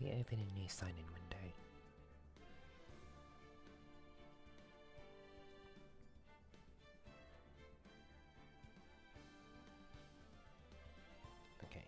We open a new sign-in window. Okay.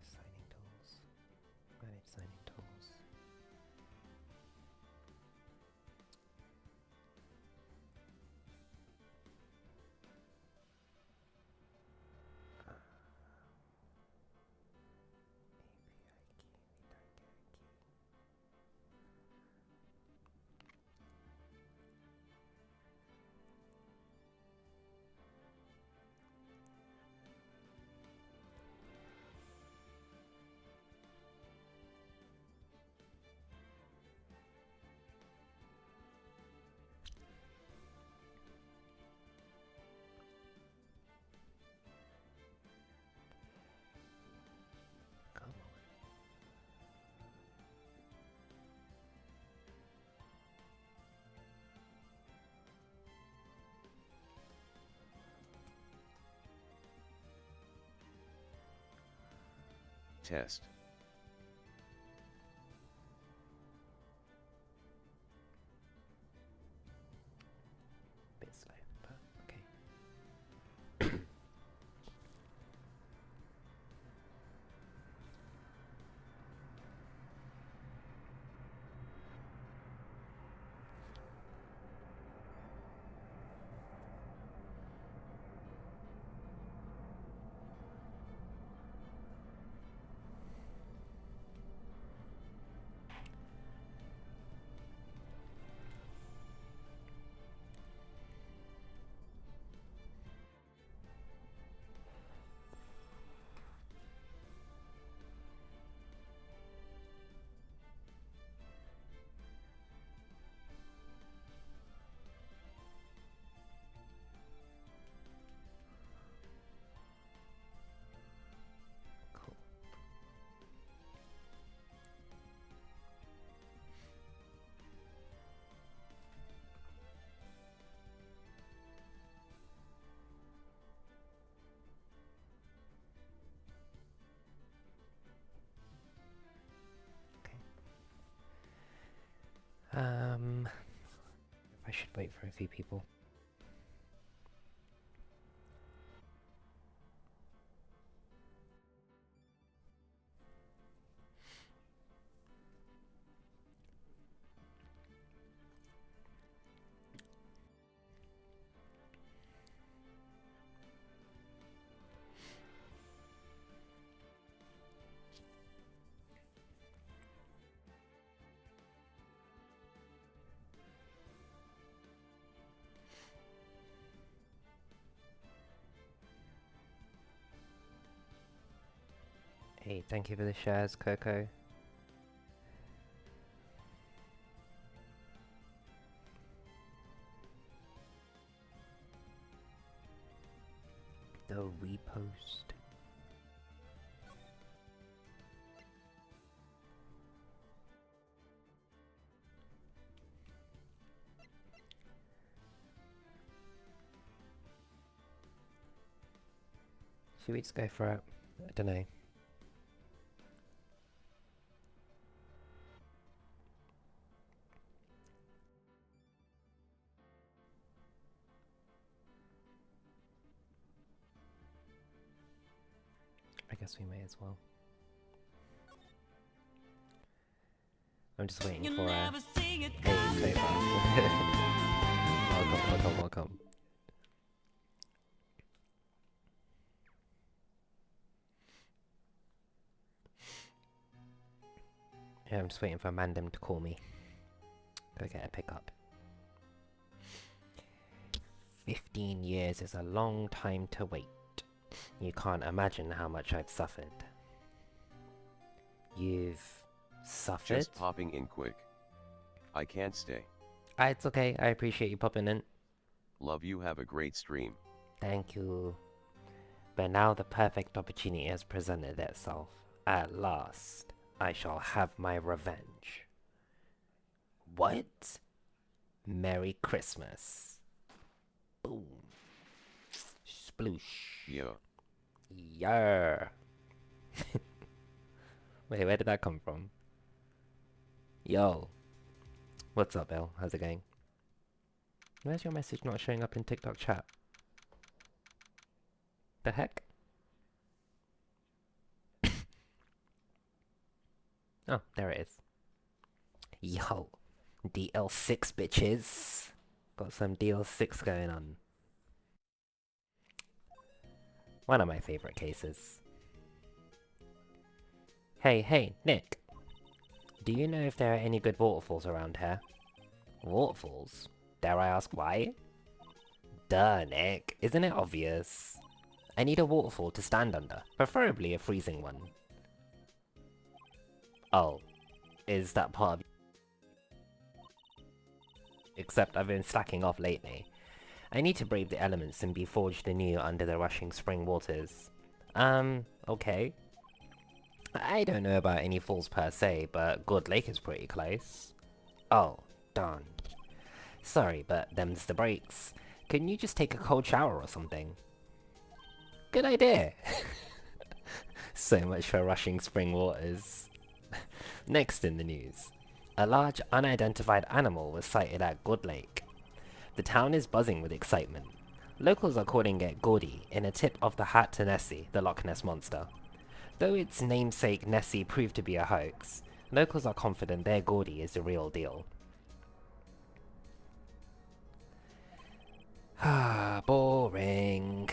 Signing tools. Manage signing tools. Come on. Test. Bit slow, but okay. Cool. Okay. I should wait for a few people. Hey, thank you for the shares, Coco. The repost. Should we just go for it? I don't know. I guess we may as well. I'm just waiting for hey, Clover. Welcome. Yeah, I'm just waiting for Mandem to call me. Go get a pickup. 15 years is a long time to wait. You can't imagine how much I've suffered. You've suffered? Just popping in quick. I can't stay. It's okay. I appreciate you popping in. Love you. Have a great stream. Thank you. But now the perfect opportunity has presented itself. At last, I shall have my revenge. What? Merry Christmas. Boom. Sploosh. Yo. Yer. Wait, where did that come from? Yo. What's up, Bill? How's it going? Where's your message not showing up in TikTok chat? The heck? Oh, there it is. Yo. DL6 bitches. Got some DL6 going on. One of my favorite cases. Hey, Nick. Do you know if there are any good waterfalls around here? Waterfalls? Dare I ask why? Duh, Nick. Isn't it obvious? I need a waterfall to stand under, preferably a freezing one. Oh, is that part of... Except I've been slacking off lately. I need to brave the elements and be forged anew under the rushing spring waters. Okay. I don't know about any falls per se, but Good Lake is pretty close. Oh, darn. Sorry, but them's the breaks. Can you just take a cold shower or something? Good idea! So much for rushing spring waters. Next in the news. A large unidentified animal was sighted at Good Lake. The town is buzzing with excitement. Locals are calling it Gordy, in a tip of the hat to Nessie, the Loch Ness Monster. Though its namesake Nessie proved to be a hoax, locals are confident their Gordy is the real deal. Ah, boring.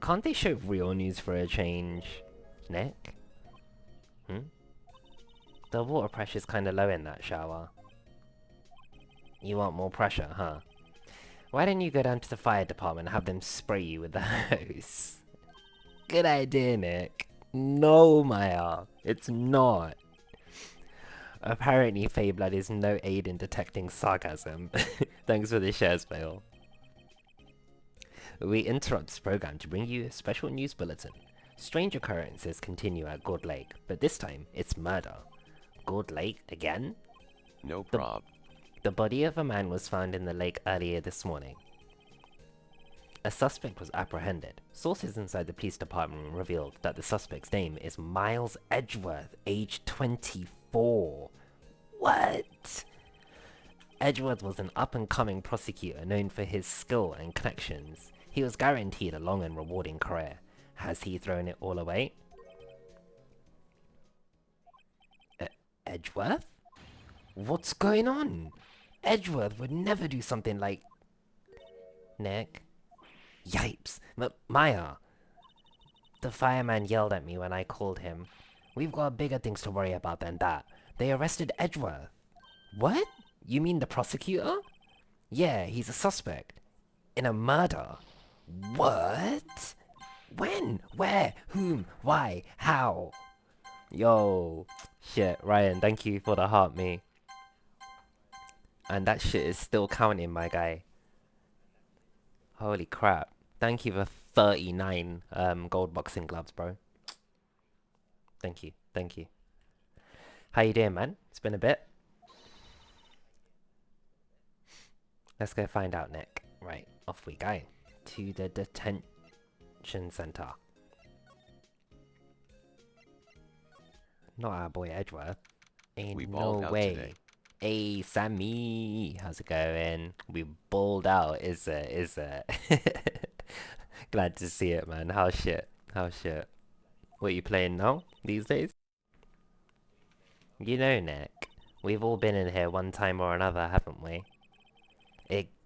Can't they show real news for a change? Nick? The water pressure's kinda low in that shower. You want more pressure, huh? Why don't you go down to the fire department and have them spray you with the hose? Good idea, Nick. No, Maya. It's not. Apparently, Feyblood is no aid in detecting sarcasm. Thanks for the shares, Vale. We interrupt this program to bring you a special news bulletin. Strange occurrences continue at Good Lake, but this time, it's murder. Good Lake again? No prob. The body of a man was found in the lake earlier this morning. A suspect was apprehended. Sources inside the police department revealed that the suspect's name is Miles Edgeworth, age 24. What? Edgeworth was an up-and-coming prosecutor known for his skill and connections. He was guaranteed a long and rewarding career. Has he thrown it all away? Edgeworth? What's going on? Edgeworth would never do something like... Nick? Yipes! Maya! The fireman yelled at me when I called him. We've got bigger things to worry about than that. They arrested Edgeworth. What? You mean the prosecutor? Yeah, he's a suspect. In a murder. What? When? Where? Whom? Why? How? Yo. Shit, Ryan, thank you for the heart, me. And that shit is still counting, my guy. Holy crap. Thank you for 39 gold boxing gloves, bro. Thank you. Thank you. How you doing, man? It's been a bit. Let's go find out, Nick. Right, off we go. To the detention center. Not our boy Edgeworth. Ain't We no balled out way. today. Hey, Sammy. How's it going? We balled out, is it? Glad to see it, man. How's shit? How's shit? What are you playing now, these days? You know, Nick, we've all been in here one time or another, haven't we?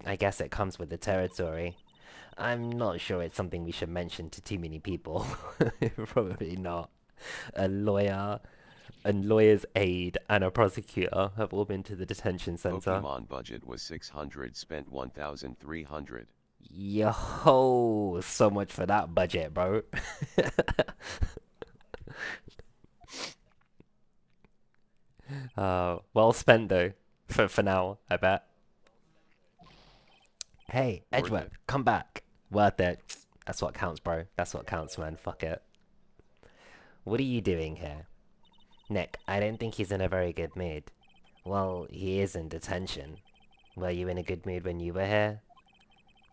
I guess it comes with the territory. I'm not sure it's something we should mention to too many people. Probably not. A lawyer, a lawyer's aide, and a prosecutor have all been to the detention center. Pokemon budget was 600, spent 1,300. Yo, so much for that budget, bro. Well spent though, for now, I bet. Hey, Worth Edgeworth, it. come back. Worth it. That's what counts, bro. That's what counts, man. Fuck it. What are you doing here? Nick, I don't think he's in a very good mood. Well, he is in detention. Were you in a good mood when you were here?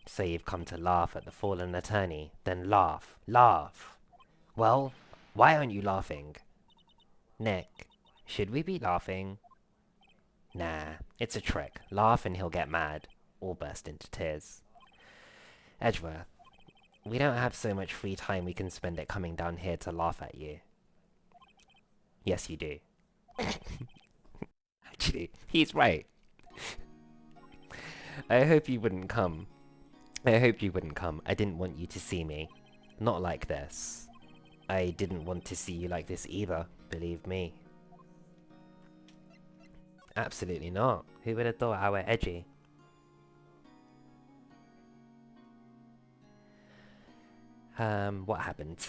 So you've come to laugh at the fallen attorney. Then laugh. Laugh! Well, why aren't you laughing? Nick, should we be laughing? Nah, it's a trick. Laugh and he'll get mad. Or burst into tears. Edgeworth, we don't have so much free time we can spend it coming down here to laugh at you. Yes, you do. Actually, he's right. I hope you wouldn't come. I hope you wouldn't come. I didn't want you to see me. Not like this. I didn't want to see you like this either, believe me. Absolutely not. Who would have thought I were edgy? What happened?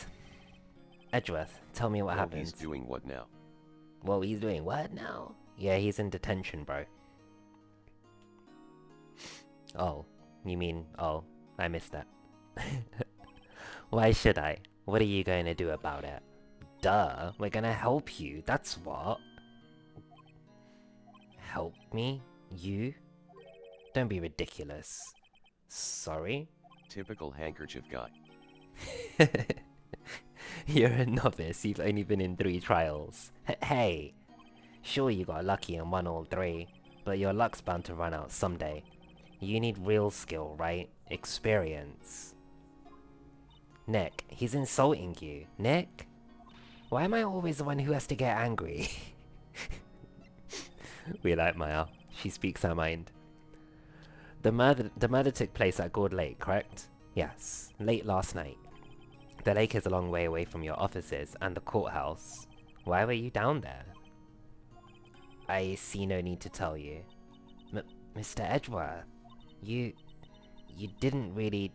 Edgeworth, tell me what happened. He's doing what now? Well, he's doing what now? Yeah, he's in detention, bro. Oh, you mean, oh, I missed that. Why should I? What are you going to do about it? Duh, we're gonna help you, that's what. Help me? You? Don't be ridiculous. Sorry? Typical handkerchief guy. You're a novice, you've only been in 3 trials. Hey! Sure you got lucky and won all 3, but your luck's bound to run out someday. You need real skill, right? Experience. Nick, he's insulting you. Nick? Why am I always the one who has to get angry? We like Maya. She speaks her mind. The murder took place at Gourd Lake, correct? Yes, late last night. The lake is a long way away from your offices and the courthouse. Why were you down there? I see no need to tell you. Mr. Edgeworth, you didn't really...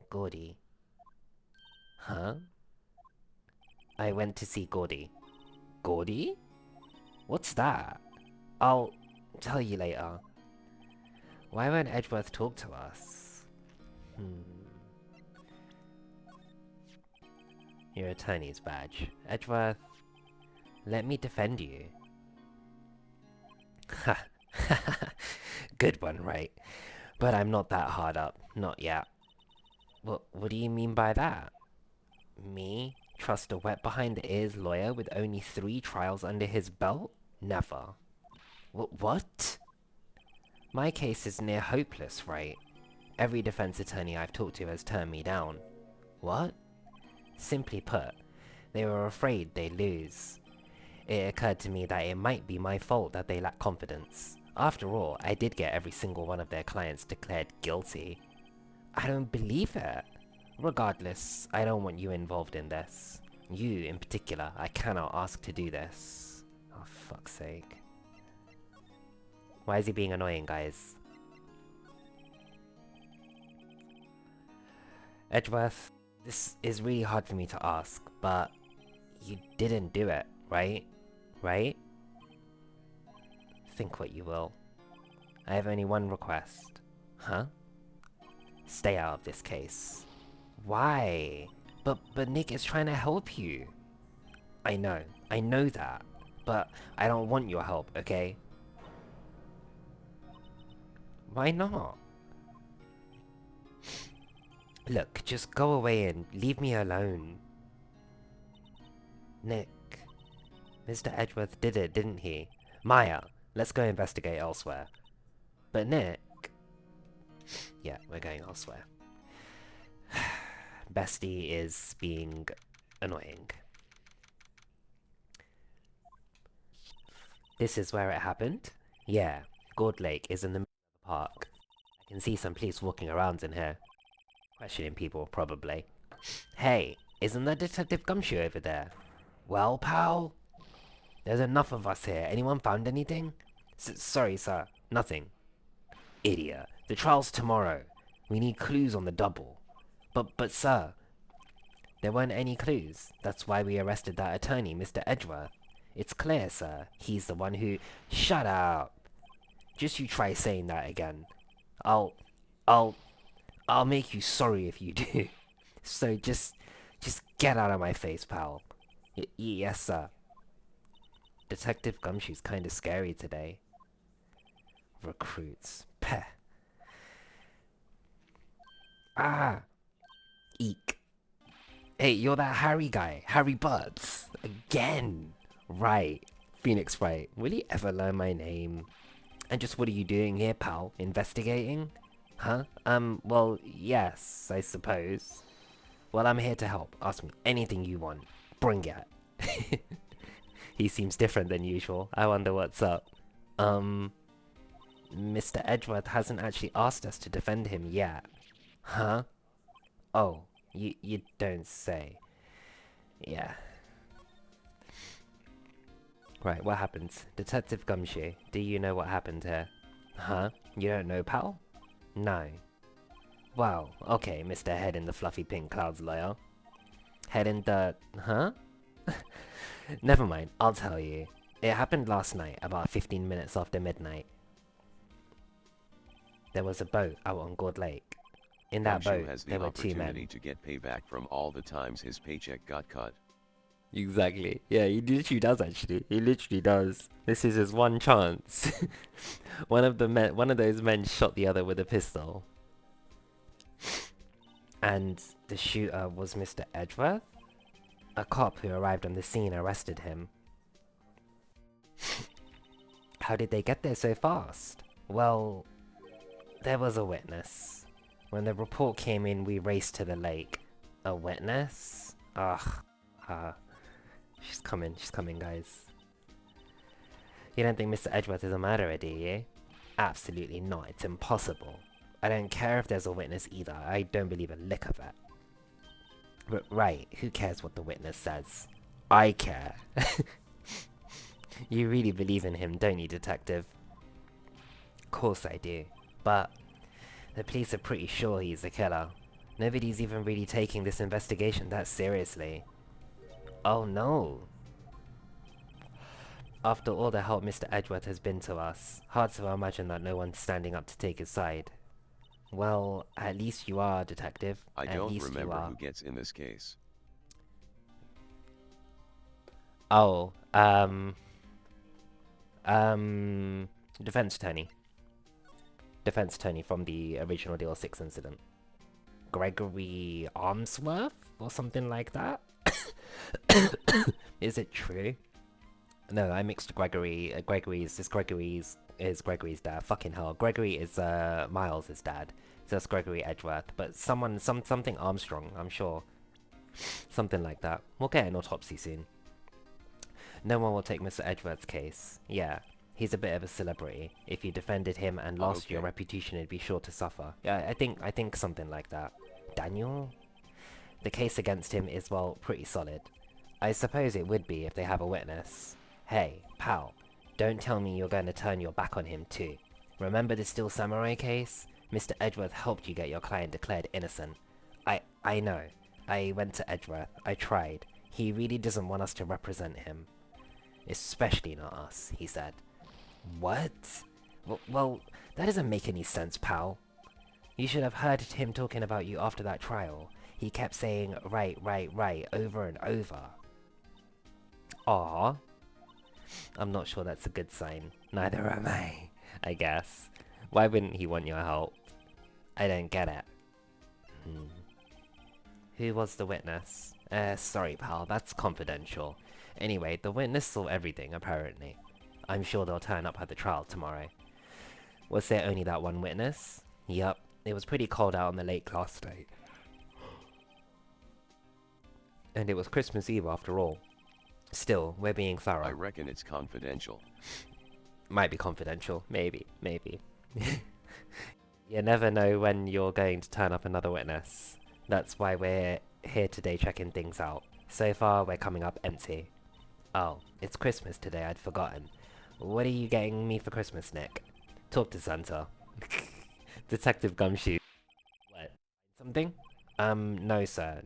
Gordy. Huh? I went to see Gordy. Gordy? What's that? I'll tell you later. Why won't Edgeworth talk to us? Your attorney's badge. Edgeworth, let me defend you. Ha! Good one, right? But I'm not that hard up. Not yet. What do you mean by that? Me? Trust a wet behind the ears lawyer with only 3 trials under his belt? Never. What? My case is near hopeless, right? Every defense attorney I've talked to has turned me down. What? Simply put, they were afraid they'd lose. It occurred to me that it might be my fault that they lack confidence. After all, I did get every single one of their clients declared guilty. I don't believe it. Regardless, I don't want you involved in this. You, in particular, I cannot ask to do this. Oh, fuck's sake. Why is he being annoying, guys? Edgeworth, this is really hard for me to ask, but you didn't do it, right? Right? Think what you will. I have only one request. Huh? Stay out of this case. Why? But Nick is trying to help you. I know that. But I don't want your help, okay? Why not? Look, just go away and leave me alone. Nick. Mr. Edgeworth did it, didn't he? Maya, let's go investigate elsewhere. But Nick... Yeah, we're going elsewhere. Bestie is being annoying. This is where it happened? Yeah, Gourd Lake is in the middle of the park. I can see some police walking around in here. Questioning people, probably. Hey, isn't that Detective Gumshoe over there? Well, pal? There's enough of us here. Anyone found anything? Sorry, sir. Nothing. Idiot. The trial's tomorrow. We need clues on the double. But sir, there weren't any clues. That's why we arrested that attorney, Mr. Edgeworth. It's clear, sir. He's the one who... Shut up! Just you try saying that again. I'll, I'll, I'll make you sorry if you do. So just get out of my face, pal. Yes, sir. Detective Gumshoe's kinda scary today. Recruits. Peh. Ah! Eek. Hey, you're that Harry guy. Harry Butts. Again. Right. Phoenix Wright. Will you ever learn my name? And just what are you doing here, pal? Investigating? Huh? Well, yes, I suppose. Well, I'm here to help. Ask me anything you want. Bring it. He seems different than usual. I wonder what's up. Mr. Edgeworth hasn't actually asked us to defend him yet. Huh? Oh, you don't say. Yeah. Right, what happens? Detective Gumshoe, do you know what happened here? Huh? You don't know, pal? No. Well, okay, Mr. Head in the fluffy pink clouds lawyer. Head in the... Huh? Never mind, I'll tell you. It happened last night, about 15 minutes after midnight. There was a boat out on Gourd Lake. In that Gumshoe boat, has the there were two opportunity men. to get payback from all the times his paycheck got cut. Exactly. Yeah, he literally does actually. He literally does. This is his one chance. One of those men shot the other with a pistol. And the shooter was Mr. Edgeworth? A cop who arrived on the scene arrested him. How did they get there so fast? Well, there was a witness. When the report came in, we raced to the lake. A witness? Ugh. She's coming, guys. You don't think Mr. Edgeworth is a murderer, do you? Absolutely not, it's impossible. I don't care if there's a witness either, I don't believe a lick of it. Right, who cares what the witness says? I care. You really believe in him, don't you, detective? Of course I do, but the police are pretty sure he's the killer. Nobody's even really taking this investigation that seriously. Oh no. After all the help Mr. Edgeworth has been to us, hard to imagine that no one's standing up to take his side. Well, at least you are, detective. I At don't least you remember are. who gets in this case. Oh, defense attorney. Defense attorney from the original Deal 6 incident. Gregory Armsworth? Or something like that? Is it true? No, I mixed Gregory. Gregory's Gregory's dad. Fucking hell. Gregory is Miles' dad. So that's Gregory Edgeworth. But something Armstrong, I'm sure. Something like that. We'll get an autopsy soon. No one will take Mr. Edgeworth's case. Yeah, he's a bit of a celebrity. If you defended him and lost, your Okay. reputation would be sure to suffer. Yeah, I think something like that. Daniel? The case against him is, well, pretty solid. I suppose it would be if they have a witness. Hey, pal, don't tell me you're going to turn your back on him too. Remember the Steel Samurai case? Mr. Edgeworth helped you get your client declared innocent. I know. I went to Edgeworth. I tried. He really doesn't want us to represent him. Especially not us, he said. What? Well, that doesn't make any sense, pal. You should have heard him talking about you after that trial. He kept saying, right, over and over. Aw. I'm not sure that's a good sign. Neither am I guess. Why wouldn't he want your help? I don't get it. Who was the witness? Sorry pal, that's confidential. Anyway, the witness saw everything, apparently. I'm sure they'll turn up at the trial tomorrow. Was there only that one witness? Yup, it was pretty cold out on the lake last night. And it was Christmas Eve after all. Still, we're being I thorough. reckon it's confidential. Might be confidential, maybe. You never know when you're going to turn up another witness. That's why we're here today checking things out. So far, we're coming up empty. Oh, it's Christmas today, I'd forgotten. What are you getting me for Christmas, Nick? Talk to Santa. Detective Gumshoe. What? Something? No, sir.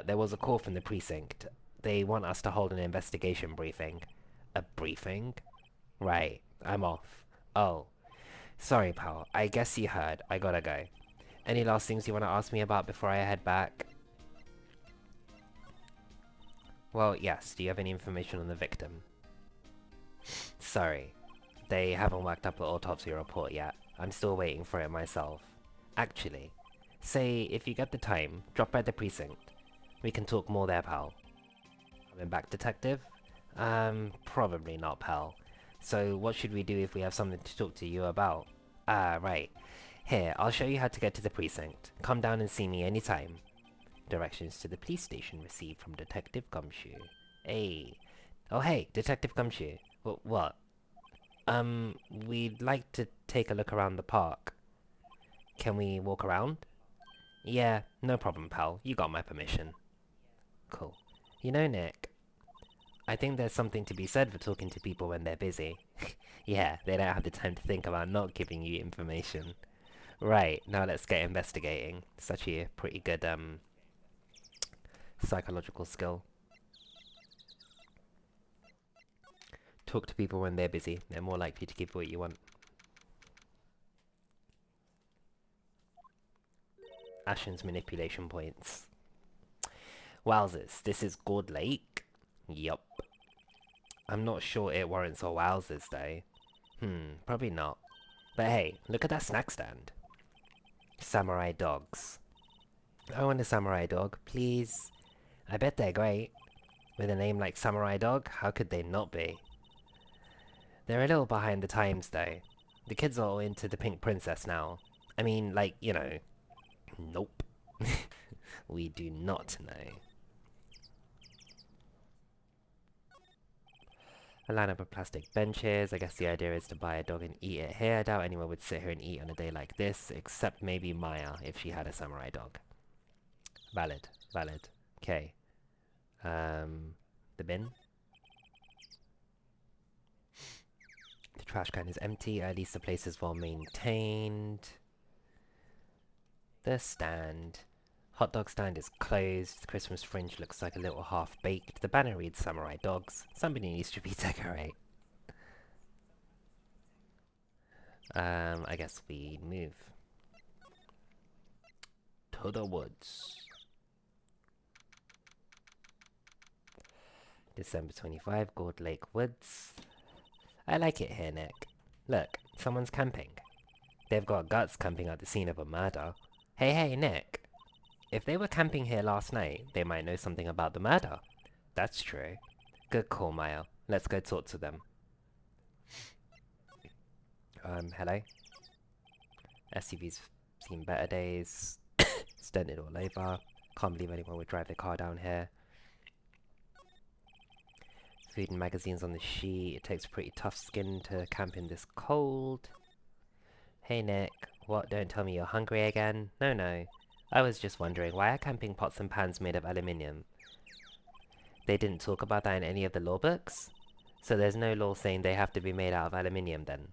There was a call from the precinct. They want us to hold an investigation briefing. A briefing? Right, I'm off. Oh. Sorry, pal. I guess you heard. I gotta go. Any last things you want to ask me about before I head back? Well, yes. Do you have any information on the victim? Sorry. They haven't worked up an autopsy report yet. I'm still waiting for it myself. Actually, say if you get the time, drop by the precinct. We can talk more there, pal. Coming back, detective? Probably not, pal. So what should we do if we have something to talk to you about? Ah, right. Here, I'll show you how to get to the precinct. Come down and see me anytime. Directions to the police station received from Detective Gumshoe. Hey. Oh, hey, Detective Gumshoe. What? We'd like to take a look around the park. Can we walk around? Yeah, no problem, pal. You got my permission. Cool. You know, Nick, I think there's something to be said for talking to people when they're busy. Yeah, they don't have the time to think about not giving you information. Right, now let's get investigating. It's actually a pretty good, psychological skill. Talk to people when they're busy. They're more likely to give what you want. Ashen's manipulation points. Wowzers, this is Gourd Lake? Yup. I'm not sure it warrants a wowzers though. Probably not. But hey, look at that snack stand. Samurai dogs. I want a samurai dog, please. I bet they're great. With a name like Samurai Dog, how could they not be? They're a little behind the times though. The kids are all into the Pink Princess now. I mean, like, you know. Nope. We do not know. A lineup of plastic benches. I guess the idea is to buy a dog and eat it here. I doubt anyone would sit here and eat on a day like this, except maybe Maya, if she had a samurai dog. Valid. Valid. Okay. The bin? The trash can is empty, at least the place is well maintained. The stand. Hot dog stand is closed. The Christmas fringe looks like a little half-baked. The banner reads Samurai Dogs. Somebody needs to redecorate. I guess we move. To the woods. December 25, Gourd Lake Woods. I like it here, Nick. Look, someone's camping. They've got guts camping at the scene of a murder. Hey, Nick. If they were camping here last night, they might know something about the murder. That's true. Good call, Maya. Let's go talk to them. Hello? SUV's seen better days. Stunted all over. Can't believe anyone would drive their car down here. Food and magazines on the sheet. It takes pretty tough skin to camp in this cold. Hey Nick, what, don't tell me you're hungry again? No. I was just wondering, why are camping pots and pans made of aluminium? They didn't talk about that in any of the law books? So there's no law saying they have to be made out of aluminium then?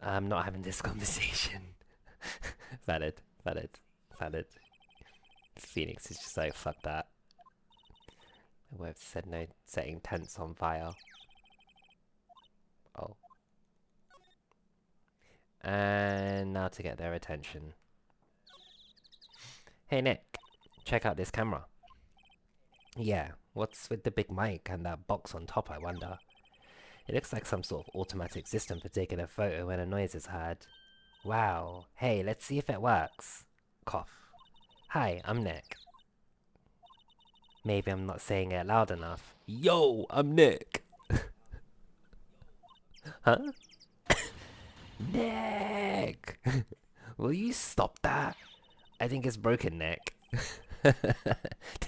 I'm not having this conversation. Valid. Phoenix is just like, fuck that. We've said no setting tents on fire. Oh. And now to get their attention. Hey Nick, check out this camera. Yeah, what's with the big mic and that box on top, I wonder? It looks like some sort of automatic system for taking a photo when a noise is heard. Wow, hey, let's see if it works. Cough. Hi, I'm Nick. Maybe I'm not saying it loud enough. Yo, I'm Nick! Huh? Nick! Will you stop that? I think it's broken, Nick.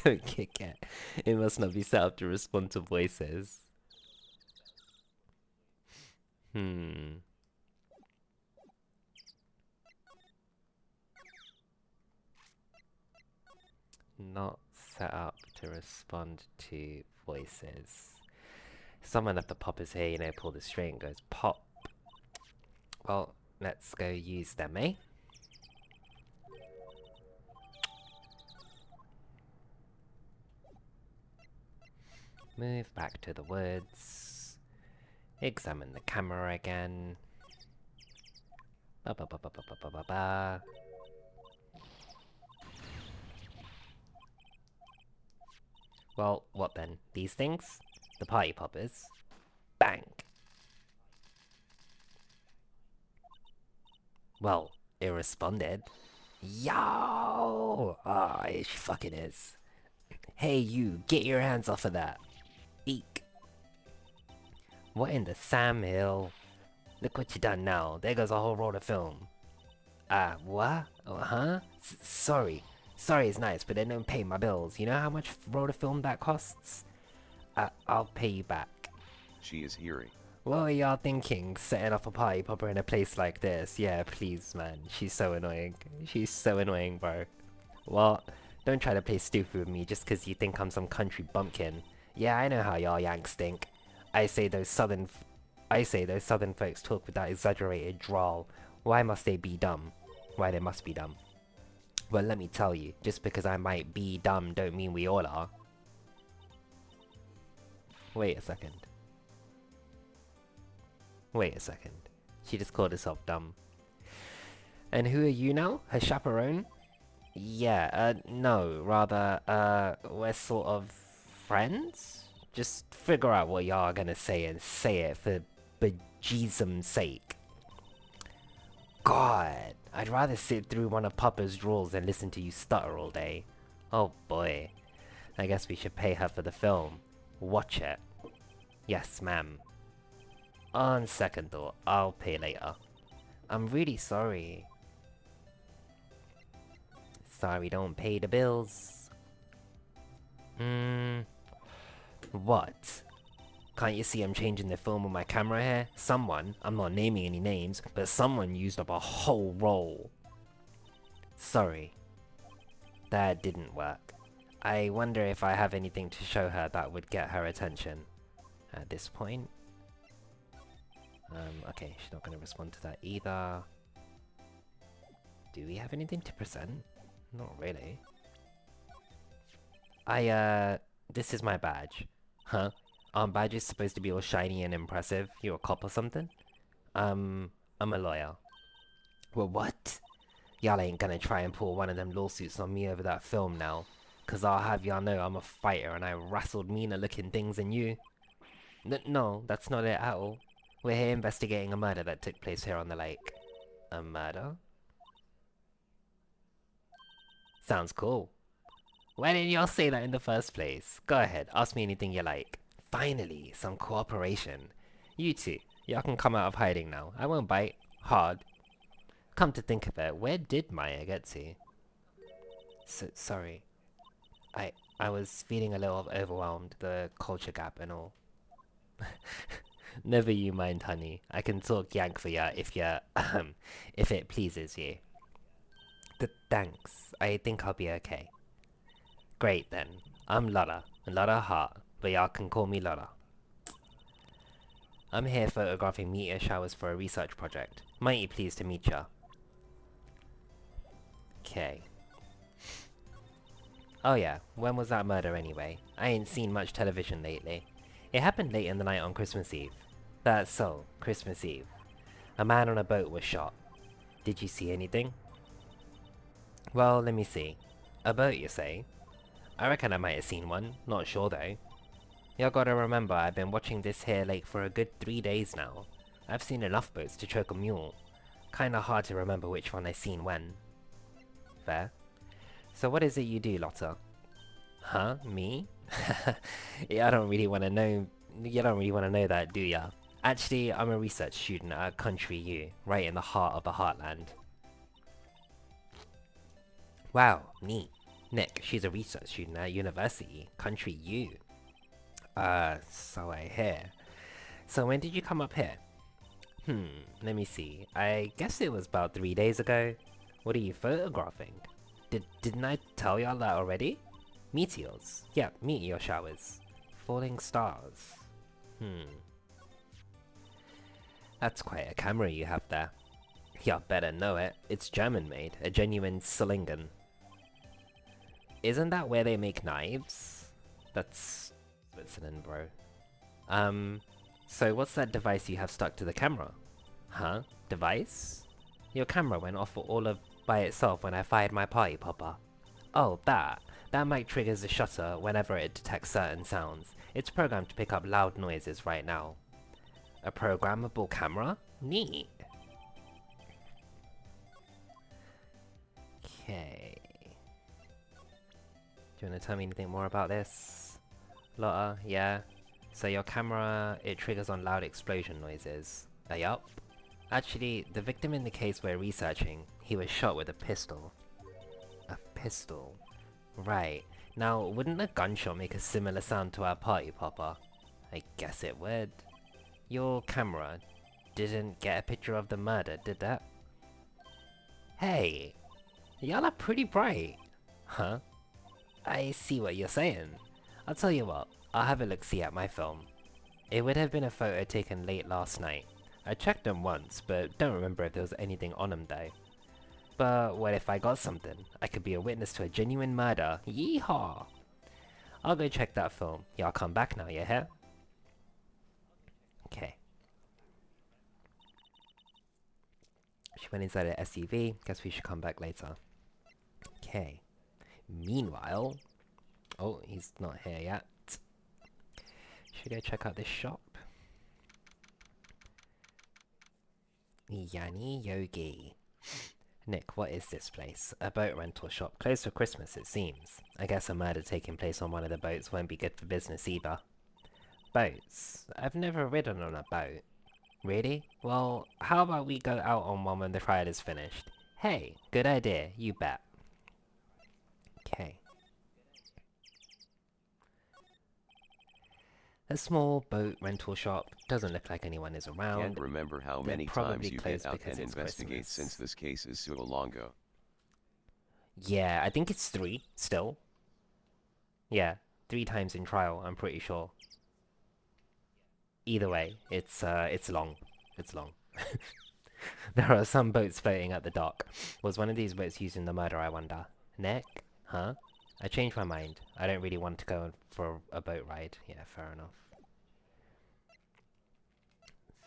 Don't kick it. It must not be set up to respond to voices. Not set up to respond to voices. Someone left the poppers here, you know, pull the string, goes pop. Well, let's go use them, eh? Move back to the woods. Examine the camera again. Ba ba ba ba ba ba ba ba ba. Well, what then? These things? The party poppers? Bang! Well, it responded. Yo! Ah, it fucking is. Hey you, get your hands off of that. Eek. What in the Sam Hill? Look what you done now. There goes a whole roll of film. What? Oh, huh? Sorry. Sorry is nice, but they don't pay my bills. You know how much roll of film that costs? I'll pay you back. She is Hiri. What are y'all thinking? Setting up a party popper in a place like this? Yeah, please, man. She's so annoying. She's so annoying, bro. Well, don't try to play stupid with me just 'cause you think I'm some country bumpkin. Yeah, I know how y'all Yanks think. I say those southern folks talk with that exaggerated drawl. Why must they be dumb? Why they must be dumb? Well, let me tell you, just because I might be dumb don't mean we all are. Wait a second. Wait a second. She just called herself dumb. And who are you now? Her chaperone? Yeah, no, rather, we're sort of friends? Just figure out what y'all are gonna say and say it for bejesusum's sake. God, I'd rather sit through one of Papa's drawers than listen to you stutter all day. Oh boy. I guess we should pay her for the film. Watch it. Yes, ma'am. On second thought, I'll pay later. I'm really sorry. Sorry, don't pay the bills. What? Can't you see I'm changing the film with my camera here? Someone, I'm not naming any names, but someone used up a whole roll. Sorry. That didn't work. I wonder if I have anything to show her that would get her attention. At this point. Okay, she's not gonna respond to that either. Do we have anything to present? Not really. This is my badge. Huh? Aren't badges supposed to be all shiny and impressive? You a cop or something? I'm a lawyer. Well, what? Y'all ain't gonna try and pull one of them lawsuits on me over that film now. 'Cause I'll have y'all know I'm a fighter and I wrestled meaner looking things than you. No, that's not it at all. We're here investigating a murder that took place here on the lake. A murder? Sounds cool. Why didn't y'all say that in the first place? Go ahead, ask me anything you like. Finally, some cooperation. You two, y'all can come out of hiding now. I won't bite. Hard. Come to think of it, where did Maya get to? Sorry. I was feeling a little overwhelmed, the culture gap and all. Never you mind, honey. I can talk Yank for ya if if it pleases you. Thanks. I think I'll be okay. Great then. I'm Lola Hart, but y'all can call me Lola. I'm here photographing meteor showers for a research project. Mighty pleased to meet ya. Okay. Oh yeah, when was that murder anyway? I ain't seen much television lately. It happened late in the night on Christmas Eve. That's so, Christmas Eve. A man on a boat was shot. Did you see anything? Well, let me see. A boat, you say? I reckon I might have seen one, not sure though. Y'all gotta remember I've been watching this here lake for a good 3 days now. I've seen enough boats to choke a mule. Kinda hard to remember which one I seen when. Fair. So what is it you do, Lotta? Huh? Me? Yeah, I don't really wanna know. You don't really wanna know that, do ya? Actually, I'm a research student at Country U, right in the heart of the heartland. Wow, neat. Nick, she's a research student at university, Country U. So I hear. So when did you come up here? Let me see. I guess it was about 3 days ago. What are you photographing? Didn't I tell y'all that already? Meteors. Yeah, meteor showers. Falling stars. That's quite a camera you have there. Y'all better know it. It's German made, a genuine Solingen. Isn't that where they make knives? That's Switzerland, bro. So what's that device you have stuck to the camera? Huh? Device? Your camera went off by itself when I fired my party popper. Oh, that. That mic triggers the shutter whenever it detects certain sounds. It's programmed to pick up loud noises right now. A programmable camera? Neat. Okay. Do you want to tell me anything more about this? Lotta, yeah? So your camera, it triggers on loud explosion noises. Yup. Actually, the victim in the case we're researching, he was shot with a pistol. A pistol. Right. Now, wouldn't a gunshot make a similar sound to our party popper? I guess it would. Your camera didn't get a picture of the murder, did that? Hey! Y'all are pretty bright. Huh? I see what you're saying. I'll tell you what, I'll have a look-see at my film. It would have been a photo taken late last night. I checked them once, but don't remember if there was anything on them though. But what if I got something? I could be a witness to a genuine murder. Yeehaw! I'll go check that film. Y'all come back now, you hear? Okay. She went inside the SUV. Guess we should come back later. Okay. Meanwhile... Oh, he's not here yet. Should we go check out this shop? Yani Yogi. Nick, what is this place? A boat rental shop. Closed for Christmas, it seems. I guess a murder taking place on one of the boats won't be good for business either. Boats? I've never ridden on a boat. Really? Well, how about we go out on one when the trial is finished? Hey, good idea, you bet. Okay. A small boat rental shop. Doesn't look like anyone is around. Can't remember how They're many probably times you closed get out because and it's investigate Christmas. since this case is so longo. Yeah, I think it's 3, still. Yeah, 3 times in trial, I'm pretty sure. Either way, it's long. It's long. There are some boats floating at the dock. Was one of these boats used in the murder, I wonder? Nick? Huh? I changed my mind. I don't really want to go for a boat ride. Yeah, fair enough.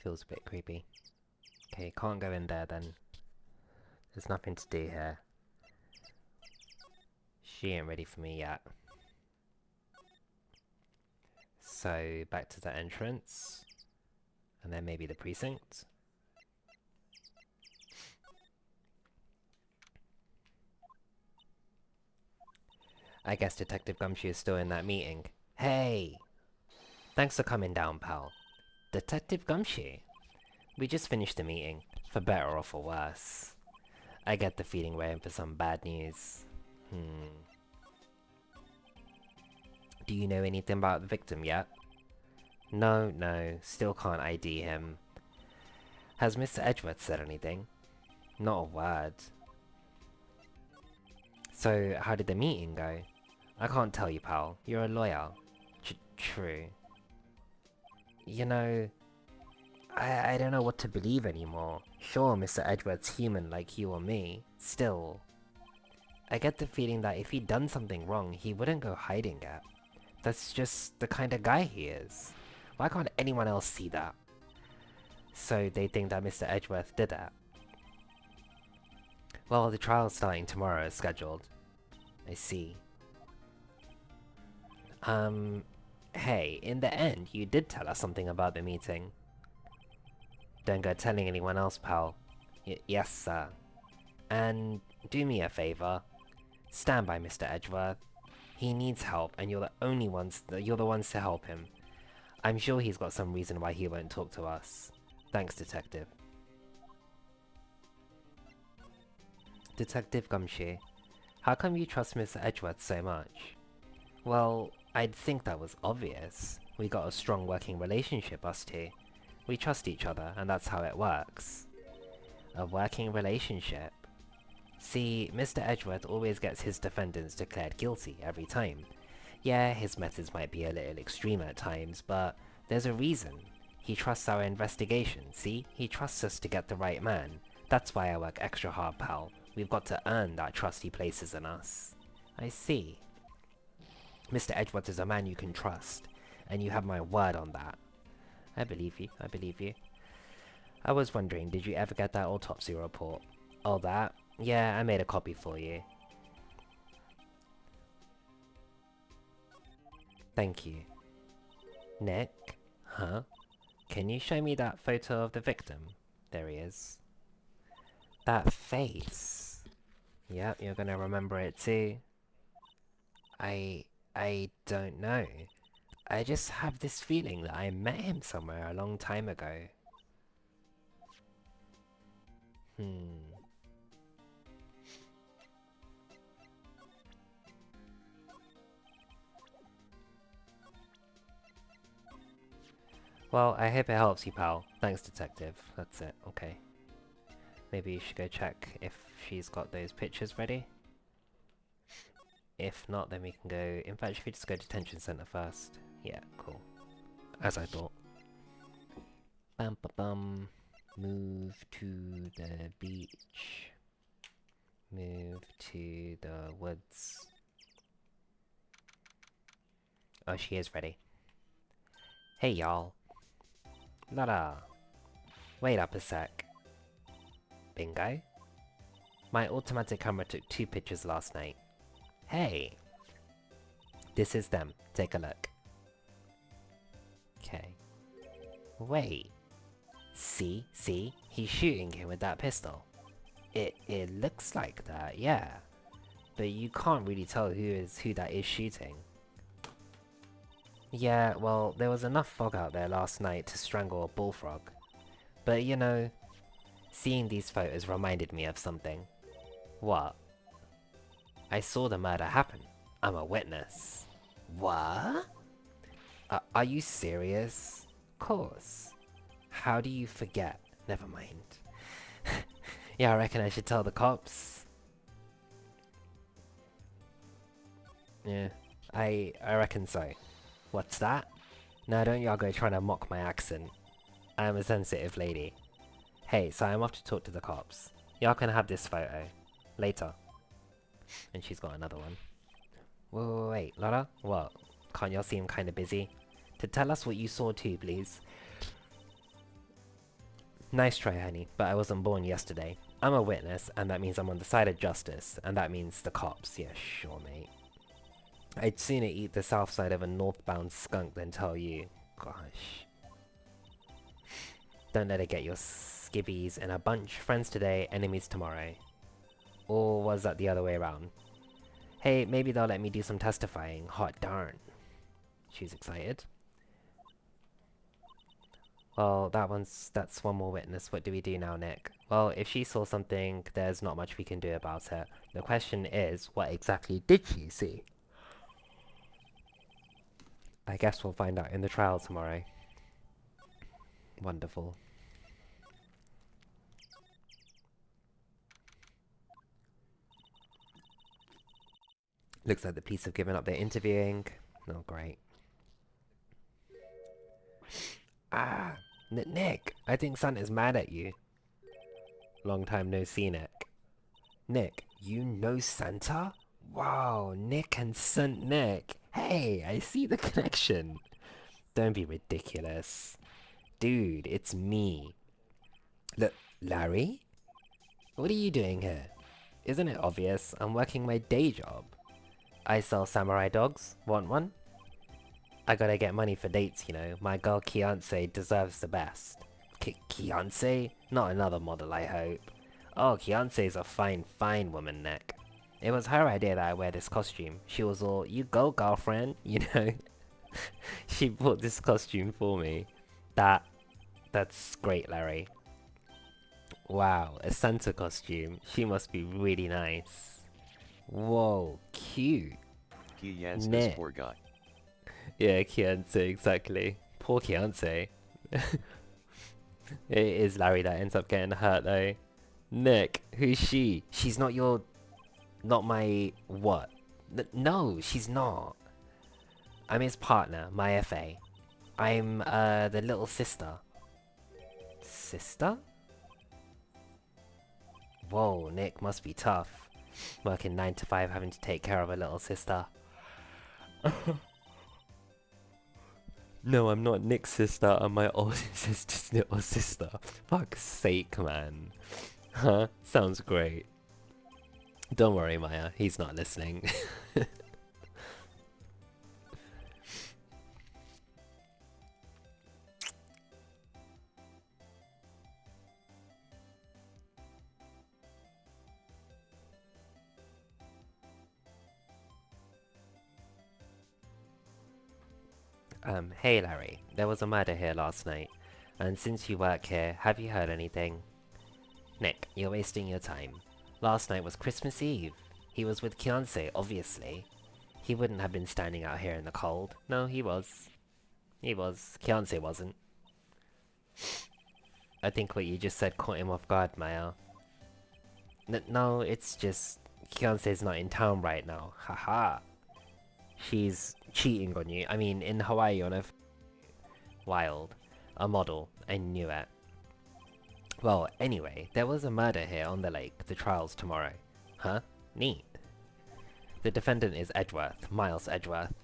Feels a bit creepy. Okay, can't go in there then. There's nothing to do here. She ain't ready for me yet. So, back to the entrance. And then maybe the precinct. I guess Detective Gumshoe is still in that meeting. Hey! Thanks for coming down, pal. Detective Gumshoe? We just finished the meeting, for better or for worse. I get the feeling we're in for some bad news. Do you know anything about the victim yet? No, still can't ID him. Has Mr. Edgeworth said anything? Not a word. So, how did the meeting go? I can't tell you, pal. You're a lawyer. True. You know, I don't know what to believe anymore. Sure, Mr. Edgeworth's human like you or me. Still, I get the feeling that if he'd done something wrong, he wouldn't go hiding it. That's just the kind of guy he is. Why can't anyone else see that? So they think that Mr. Edgeworth did it. Well, the trial's starting tomorrow as scheduled. I see. Hey, in the end, you did tell us something about the meeting. Don't go telling anyone else, pal. Yes, sir. And do me a favor. Stand by Mr. Edgeworth. He needs help, and you're the ones to help him. I'm sure he's got some reason why he won't talk to us. Thanks, Detective. Detective Gumshoe, how come you trust Mr. Edgeworth so much? Well, I'd think that was obvious. We got a strong working relationship, us two. We trust each other, and that's how it works. A working relationship? See, Mr. Edgeworth always gets his defendants declared guilty every time. Yeah, his methods might be a little extreme at times, but there's a reason. He trusts our investigation, see? He trusts us to get the right man. That's why I work extra hard, pal. We've got to earn that trust he places in us. I see. Mr. Edgeworth is a man you can trust, and you have my word on that. I believe you. I believe you. I was wondering, did you ever get that autopsy report? Oh, that? Yeah, I made a copy for you. Thank you. Nick? Huh? Can you show me that photo of the victim? There he is. That face. Yep, you're gonna remember it too. I don't know. I just have this feeling that I met him somewhere a long time ago. Well, I hope it helps you, pal. Thanks, detective. That's it. Okay. Maybe you should go check if she's got those pictures ready. If not, then we can go... In fact, should we just go to detention center first? Yeah, cool. As I thought. Bum ba bum. Move to the beach. Move to the woods. Oh, she is ready. Hey, y'all. Lara. Wait up a sec. Bingo? My automatic camera took 2 pictures last night. Hey! This is them. Take a look. Okay. Wait. See? He's shooting him with that pistol. It looks like that, yeah. But you can't really tell who that is shooting. Yeah, well, there was enough fog out there last night to strangle a bullfrog. But you know, seeing these photos reminded me of something. What? I saw the murder happen. I'm a witness. What? Are you serious? Course. How do you forget? Never mind. Yeah, I reckon I should tell the cops. Yeah, I reckon so. What's that? Now don't y'all go trying to mock my accent. I am a sensitive lady. Hey, so I'm off to talk to the cops. Y'all can have this photo. Later. And she's got another one. Wait, Lara? What? Can't y'all seem kinda busy? To tell us what you saw too, please. Nice try, honey, but I wasn't born yesterday. I'm a witness, and that means I'm on the side of justice, and that means the cops. Yeah, sure, mate. I'd sooner eat the south side of a northbound skunk than tell you. Gosh. Don't let it get your skivvies in a bunch. Friends today, enemies tomorrow. Or was that the other way around? Hey, maybe they'll let me do some testifying. Hot darn. She's excited. Well, that's one more witness. What do we do now, Nick? Well, if she saw something, there's not much we can do about it. The question is, what exactly did she see? I guess we'll find out in the trial tomorrow. Wonderful. Looks like the police have given up their interviewing. Oh, great. Ah, Nick, I think Santa's mad at you. Long time no see, Nick. Nick, you know Santa? Wow, Nick and Saint Nick. Hey, I see the connection. Don't be ridiculous. Dude, it's me. Look, Larry? What are you doing here? Isn't it obvious? I'm working my day job. I sell samurai dogs. Want one? I gotta get money for dates, you know. My girl Kianse deserves the best. Kianse? Not another model, I hope. Oh, Kianse's a fine woman, Nick. It was her idea that I wear this costume. She was all, you go, girlfriend, you know. She bought this costume for me. That's great, Larry. Wow, a Santa costume. She must be really nice. Whoa, cute. Kian's this poor guy. Yeah, Kianse, exactly. Poor Kianse. It is Larry that ends up getting hurt though. Nick, who's she? She's not your... Not my... what? No, she's not. I'm his partner, my FA. I'm, the little sister. Sister? Whoa, Nick must be tough. Working 9 to 5 having to take care of a little sister. No, I'm not Nick's sister. I'm my older sister's little sister. Fuck's sake, man. Huh? Sounds great. Don't worry, Maya. He's not listening. Hey Larry. There was a murder here last night. And since you work here, have you heard anything? Nick, you're wasting your time. Last night was Christmas Eve. He was with Kianse, obviously. He wouldn't have been standing out here in the cold. No, he was. He was. Kianse wasn't. I think what you just said caught him off guard, Maya. No, it's just... Kianse's not in town right now. Haha. She's cheating on you. I mean, in Hawaii on a... Wild. A model. I knew it. Well, anyway, there was a murder here on the lake. The trial's tomorrow. Huh? Neat. The defendant is Edgeworth. Miles Edgeworth.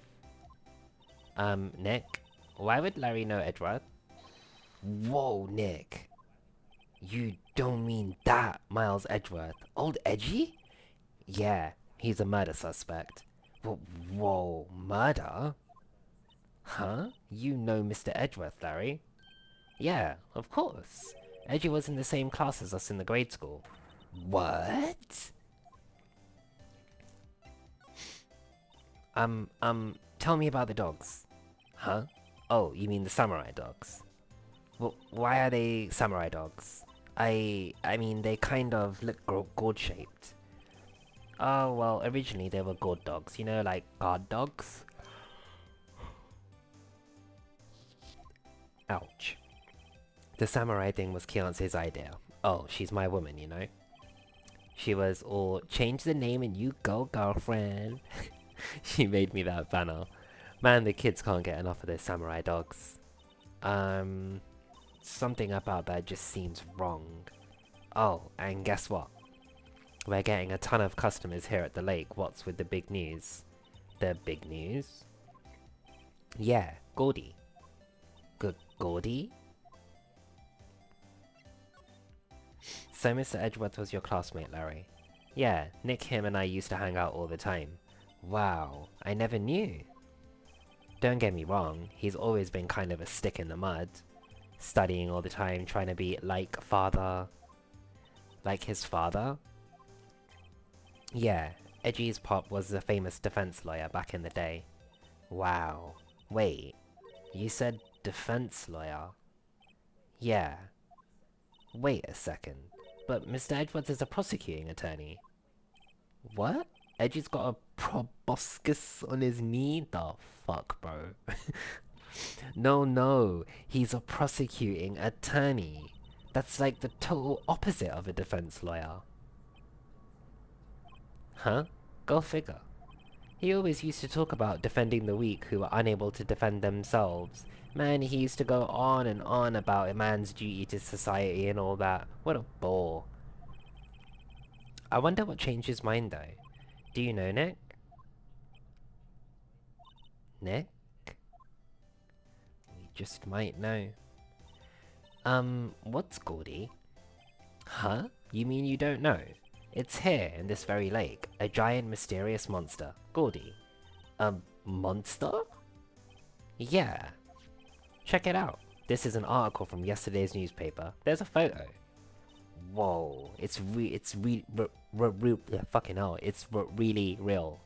Nick? Why would Larry know Edgeworth? Whoa, Nick. You don't mean that, Miles Edgeworth. Old Edgy? Yeah, he's a murder suspect. Whoa, murder? Huh? You know Mr. Edgeworth, Larry? Yeah, of course. Edgy was in the same class as us in the grade school. What? Tell me about the dogs. Huh? Oh, you mean the samurai dogs? Well, why are they samurai dogs? I mean, they kind of look gourd-shaped. Oh, well, originally they were gourd dogs. You know, like guard dogs? Ouch. The samurai thing was Kiance's idea. Oh, she's my woman, you know? She was all, change the name and you go, girlfriend. She made me that banner. Man, the kids can't get enough of those samurai dogs. Something about that just seems wrong. Oh, and guess what? We're getting a ton of customers here at the lake. What's with the big news? The big news? Yeah, Gordy. Gordy? So Mr. Edgeworth was your classmate, Larry? Yeah, Nick, him and I used to hang out all the time. Wow, I never knew. Don't get me wrong, he's always been kind of a stick in the mud. Studying all the time, trying to be like father. Like his father? Yeah, Edgy's pop was a famous defense lawyer back in the day. Wow. Wait, you said defense lawyer? Yeah. Wait a second. But Mr. Edgeworth is a prosecuting attorney. What? Edgy's got a proboscis on his knee? The fuck, bro? No, he's a prosecuting attorney. That's like the total opposite of a defense lawyer. Huh? Go figure. He always used to talk about defending the weak who were unable to defend themselves. Man, he used to go on and on about a man's duty to society and all that. What a bore. I wonder what changed his mind though. Do you know, Nick? Nick? We just might know. What's Gordy? Huh? You mean you don't know? It's here, in this very lake. A giant mysterious monster. Gordy. A monster? Yeah. Check it out. This is an article from yesterday's newspaper. There's a photo. Whoa. It's fucking hell. It's really real.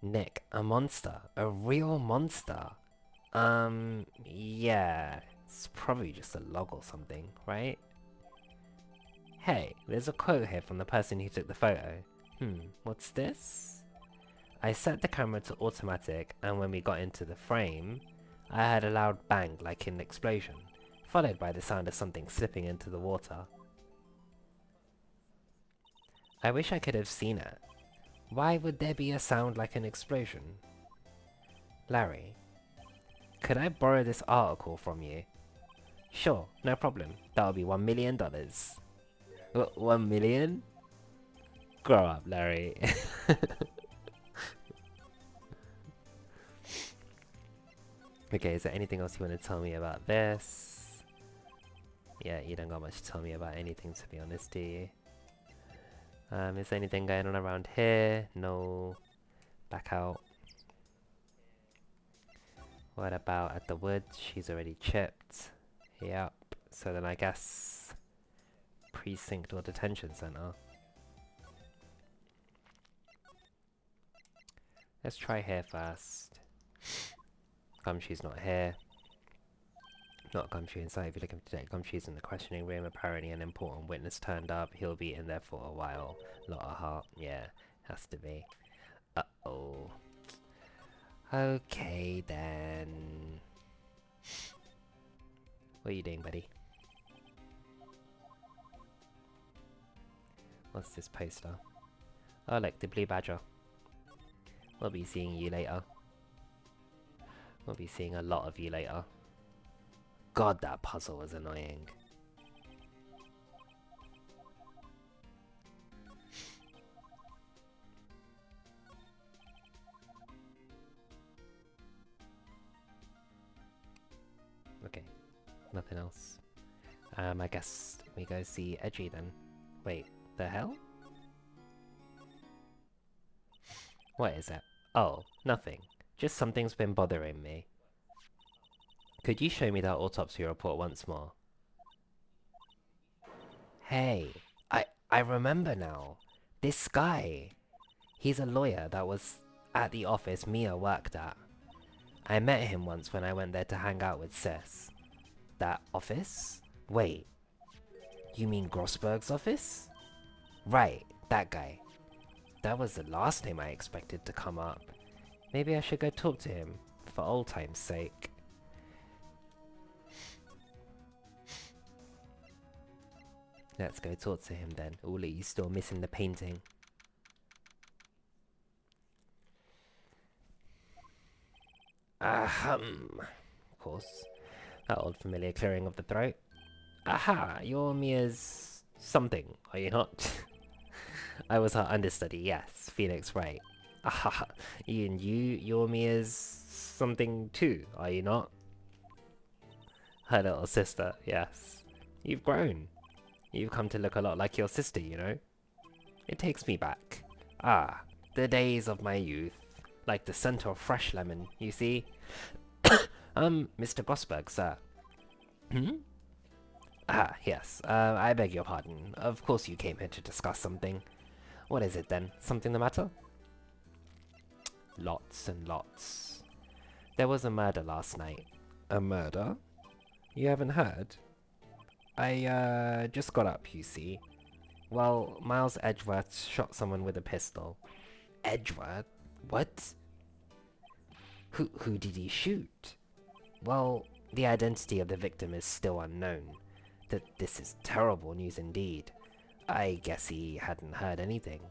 Nick, a monster. A real monster. Yeah. It's probably just a log or something, right? Hey, there's a quote here from the person who took the photo. What's this? I set the camera to automatic, and when we got into the frame, I heard a loud bang like an explosion, followed by the sound of something slipping into the water. I wish I could have seen it. Why would there be a sound like an explosion? Larry, could I borrow this article from you? Sure, no problem. That'll be $1 million. $1 million? Grow up, Larry. Okay, is there anything else you want to tell me about this? Yeah, you don't got much to tell me about anything, to be honest, do you? Is there anything going on around here? No. Back out. What about at the woods? She's already chipped. Yep. So then I guess precinct or detention center. Let's try here first. Gumshoe's not here. Not Gumshoe inside. If you're looking for today, Gumshoe's in the questioning room. Apparently an important witness turned up. He'll be in there for a while. Lot of heart. Yeah, has to be. Uh-oh. Okay, then. What are you doing, buddy? What's this poster? Oh, look, the Blue Badger. We'll be seeing you later. We'll be seeing a lot of you later. God, that puzzle was annoying. Okay, nothing else. I guess we go see Edgy then. Wait, the hell? What is it? Oh, nothing. Just something's been bothering me. Could you show me that autopsy report once more? Hey, I remember now. This guy. He's a lawyer that was at the office Mia worked at. I met him once when I went there to hang out with Sis. That office? Wait. You mean Grossberg's office? Right, that guy. That was the last name I expected to come up. Maybe I should go talk to him, for old time's sake. Let's go talk to him then. Oh, look, he's still missing the painting. Ahem. Of course. That old familiar clearing of the throat. Aha, you're Mia's something, are you not? I was her understudy, yes. Phoenix, right. Aha, and you're Mia's something too, are you not? Her little sister, yes. You've grown. You've come to look a lot like your sister, you know? It takes me back. Ah, the days of my youth. Like the scent of fresh lemon, you see? Mr. Grossberg, sir. Hmm? Ah, yes. I beg your pardon. Of course you came here to discuss something. What is it then? Something the matter? Lots and lots. There was a murder last night. A murder? You haven't heard? I, just got up, you see. Well, Miles Edgeworth shot someone with a pistol. Edgeworth? What? Who did he shoot? Well, the identity of the victim is still unknown. This is terrible news indeed. I guess he hadn't heard anything.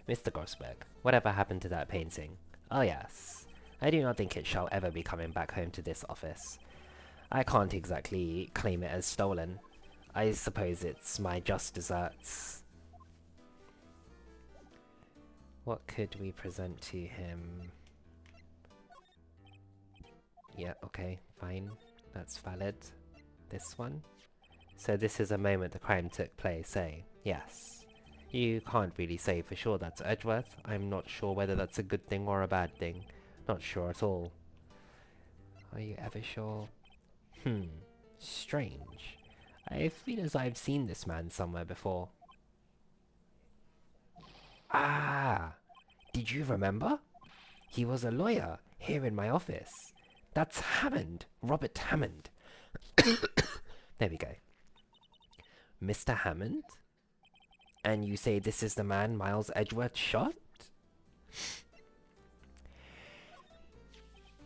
Mr. Grossberg, whatever happened to that painting? Oh yes. I do not think it shall ever be coming back home to this office. I can't exactly claim it as stolen. I suppose it's my just desserts. What could we present to him? Yeah, okay, fine. That's valid. This one? So this is a moment the crime took place, eh? Yes. You can't really say for sure that's Edgeworth. I'm not sure whether that's a good thing or a bad thing. Not sure at all. Are you ever sure? Strange. I feel as I've seen this man somewhere before. Ah! Did you remember? He was a lawyer here in my office. That's Hammond. Robert Hammond. There we go. Mr. Hammond? And you say this is the man Miles Edgeworth shot?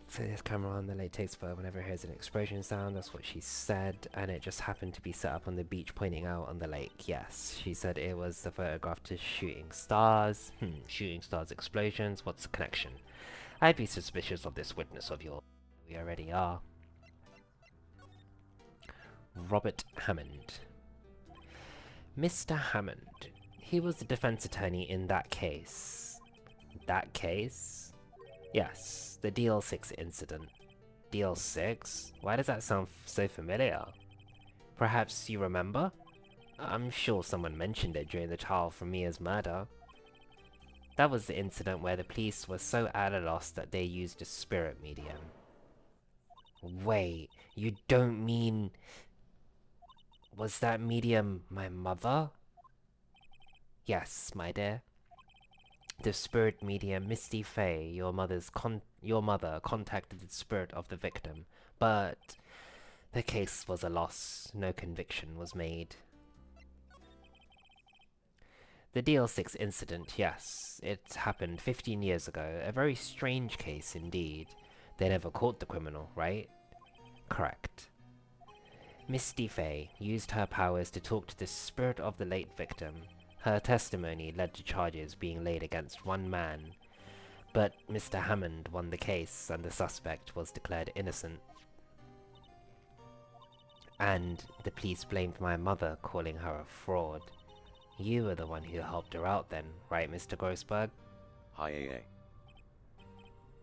So this camera on the lake takes photo whenever it hears an explosion sound. That's what she said. And it just happened to be set up on the beach pointing out on the lake. Yes, she said it was the photograph to shooting stars. Shooting stars explosions. What's the connection? I'd be suspicious of this witness of yours. We already are. Robert Hammond. Mr. Hammond, He was the defense attorney in that case. That case? Yes, the DL6 incident. DL6? Why does that sound so familiar? Perhaps you remember? I'm sure someone mentioned it during the trial for Mia's murder. That was the incident where the police were so at a loss that they used a spirit medium. Wait, you don't mean... Was that medium my mother? Yes, my dear. The spirit medium Misty Faye, your mother contacted the spirit of the victim, but the case was a loss. No conviction was made. The DL6 incident, yes, it happened 15 years ago. A very strange case indeed. They never caught the criminal, right? Correct. Misty Faye used her powers to talk to the spirit of the late victim. Her testimony led to charges being laid against one man, but Mr. Hammond won the case and the suspect was declared innocent. And the police blamed my mother, calling her a fraud. You were the one who helped her out then, right, Mr. Grossberg? Hi AA.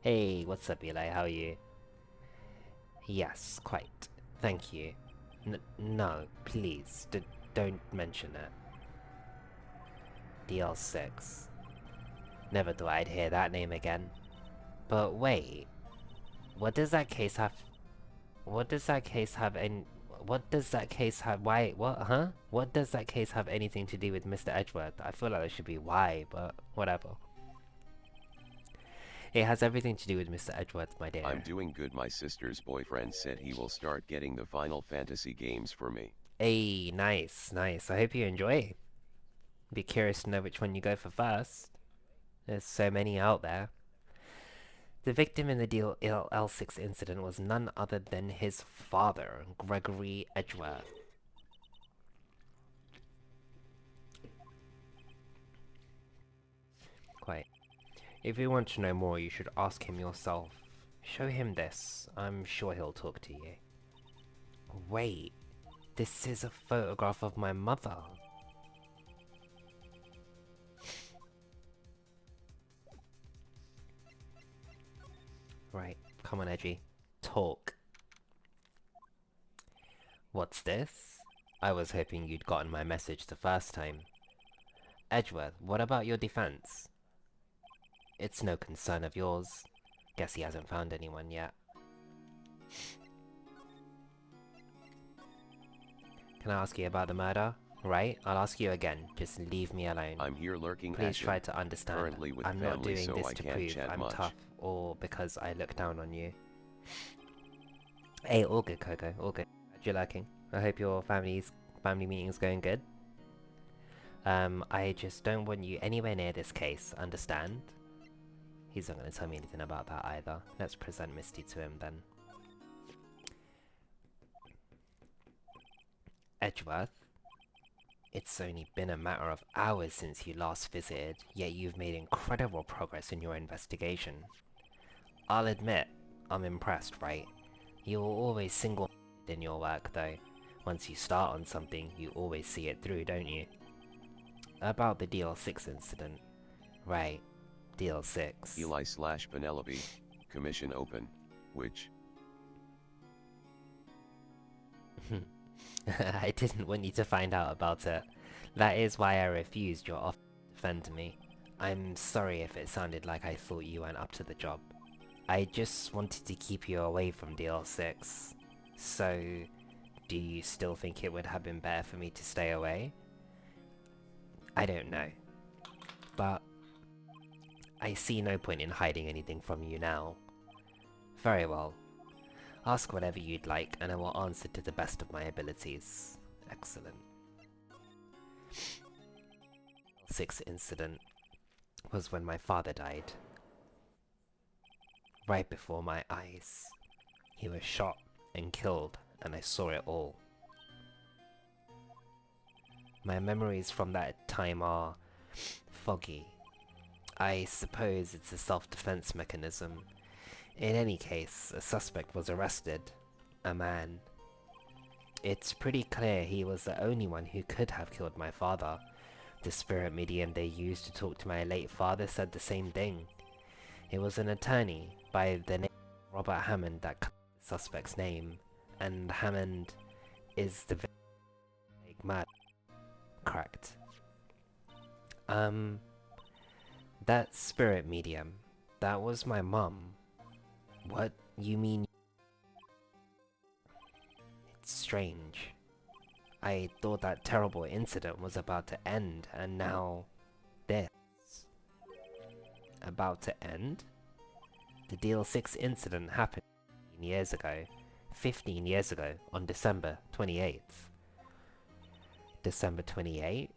Hey, what's up, Eli? How are you? Yes, quite. Thank you. No, please, don't mention it. DL6. Never thought I'd hear that name again. But wait, what does that case have? What does that case have what does that case have? Why? What? Huh? What does that case have anything to do with Mr. Edgeworth? I feel like there should be why, but whatever. It has everything to do with Mr. Edgeworth, my dear. I'm doing good. My sister's boyfriend said he will start getting the Final Fantasy games for me. Hey, nice, nice. I hope you enjoy. Be curious to know which one you go for first. There's so many out there. The victim in the DL6 incident was none other than his father, Gregory Edgeworth. Quite. If you want to know more, you should ask him yourself. Show him this. I'm sure he'll talk to you. Wait, this is a photograph of my mother. Right, come on, Edgy. Talk. What's this? I was hoping you'd gotten my message the first time. Edgeworth, what about your defense? It's no concern of yours. Guess he hasn't found anyone yet. Can I ask you about the murder? Right, I'll ask you again. Just leave me alone. I'm here lurking. Please try to understand. Currently with I'm not family, doing so this I to can't prove chat I'm much. tough or because I look down on you. Hey, all good, Coco. All good. Glad you're lurking. I hope your family meeting's going good. I just don't want you anywhere near this case, understand? He's not going to tell me anything about that either. Let's present Misty to him then. Edgeworth, it's only been a matter of hours since you last visited, yet you've made incredible progress in your investigation. I'll admit, I'm impressed, right? You're always single-minded in your work, though. Once you start on something, you always see it through, don't you? About the DL6 incident. Right, DL6. Eli/Penelope, commission open, which... I didn't want you to find out about it. That is why I refused your offer to defend me. I'm sorry if it sounded like I thought you weren't up to the job. I just wanted to keep you away from DL6. So, do you still think it would have been better for me to stay away? I don't know. But I see no point in hiding anything from you now. Very well. Ask whatever you'd like, and I will answer to the best of my abilities. Excellent. 6th incident was when my father died. Right before my eyes. He was shot and killed, and I saw it all. My memories from that time are foggy. I suppose it's a self-defense mechanism. In any case, a suspect was arrested. A man. It's pretty clear he was the only one who could have killed my father. The spirit medium they used to talk to my late father said the same thing. It was an attorney by the name of Robert Hammond that cut the suspect's name, and Hammond is the big murder. Correct. That spirit medium, that was my mum. What? You mean? It's strange. I thought that terrible incident was about to end, and now this. About to end? The DL6 incident happened 15 years ago, on December 28th. December 28th?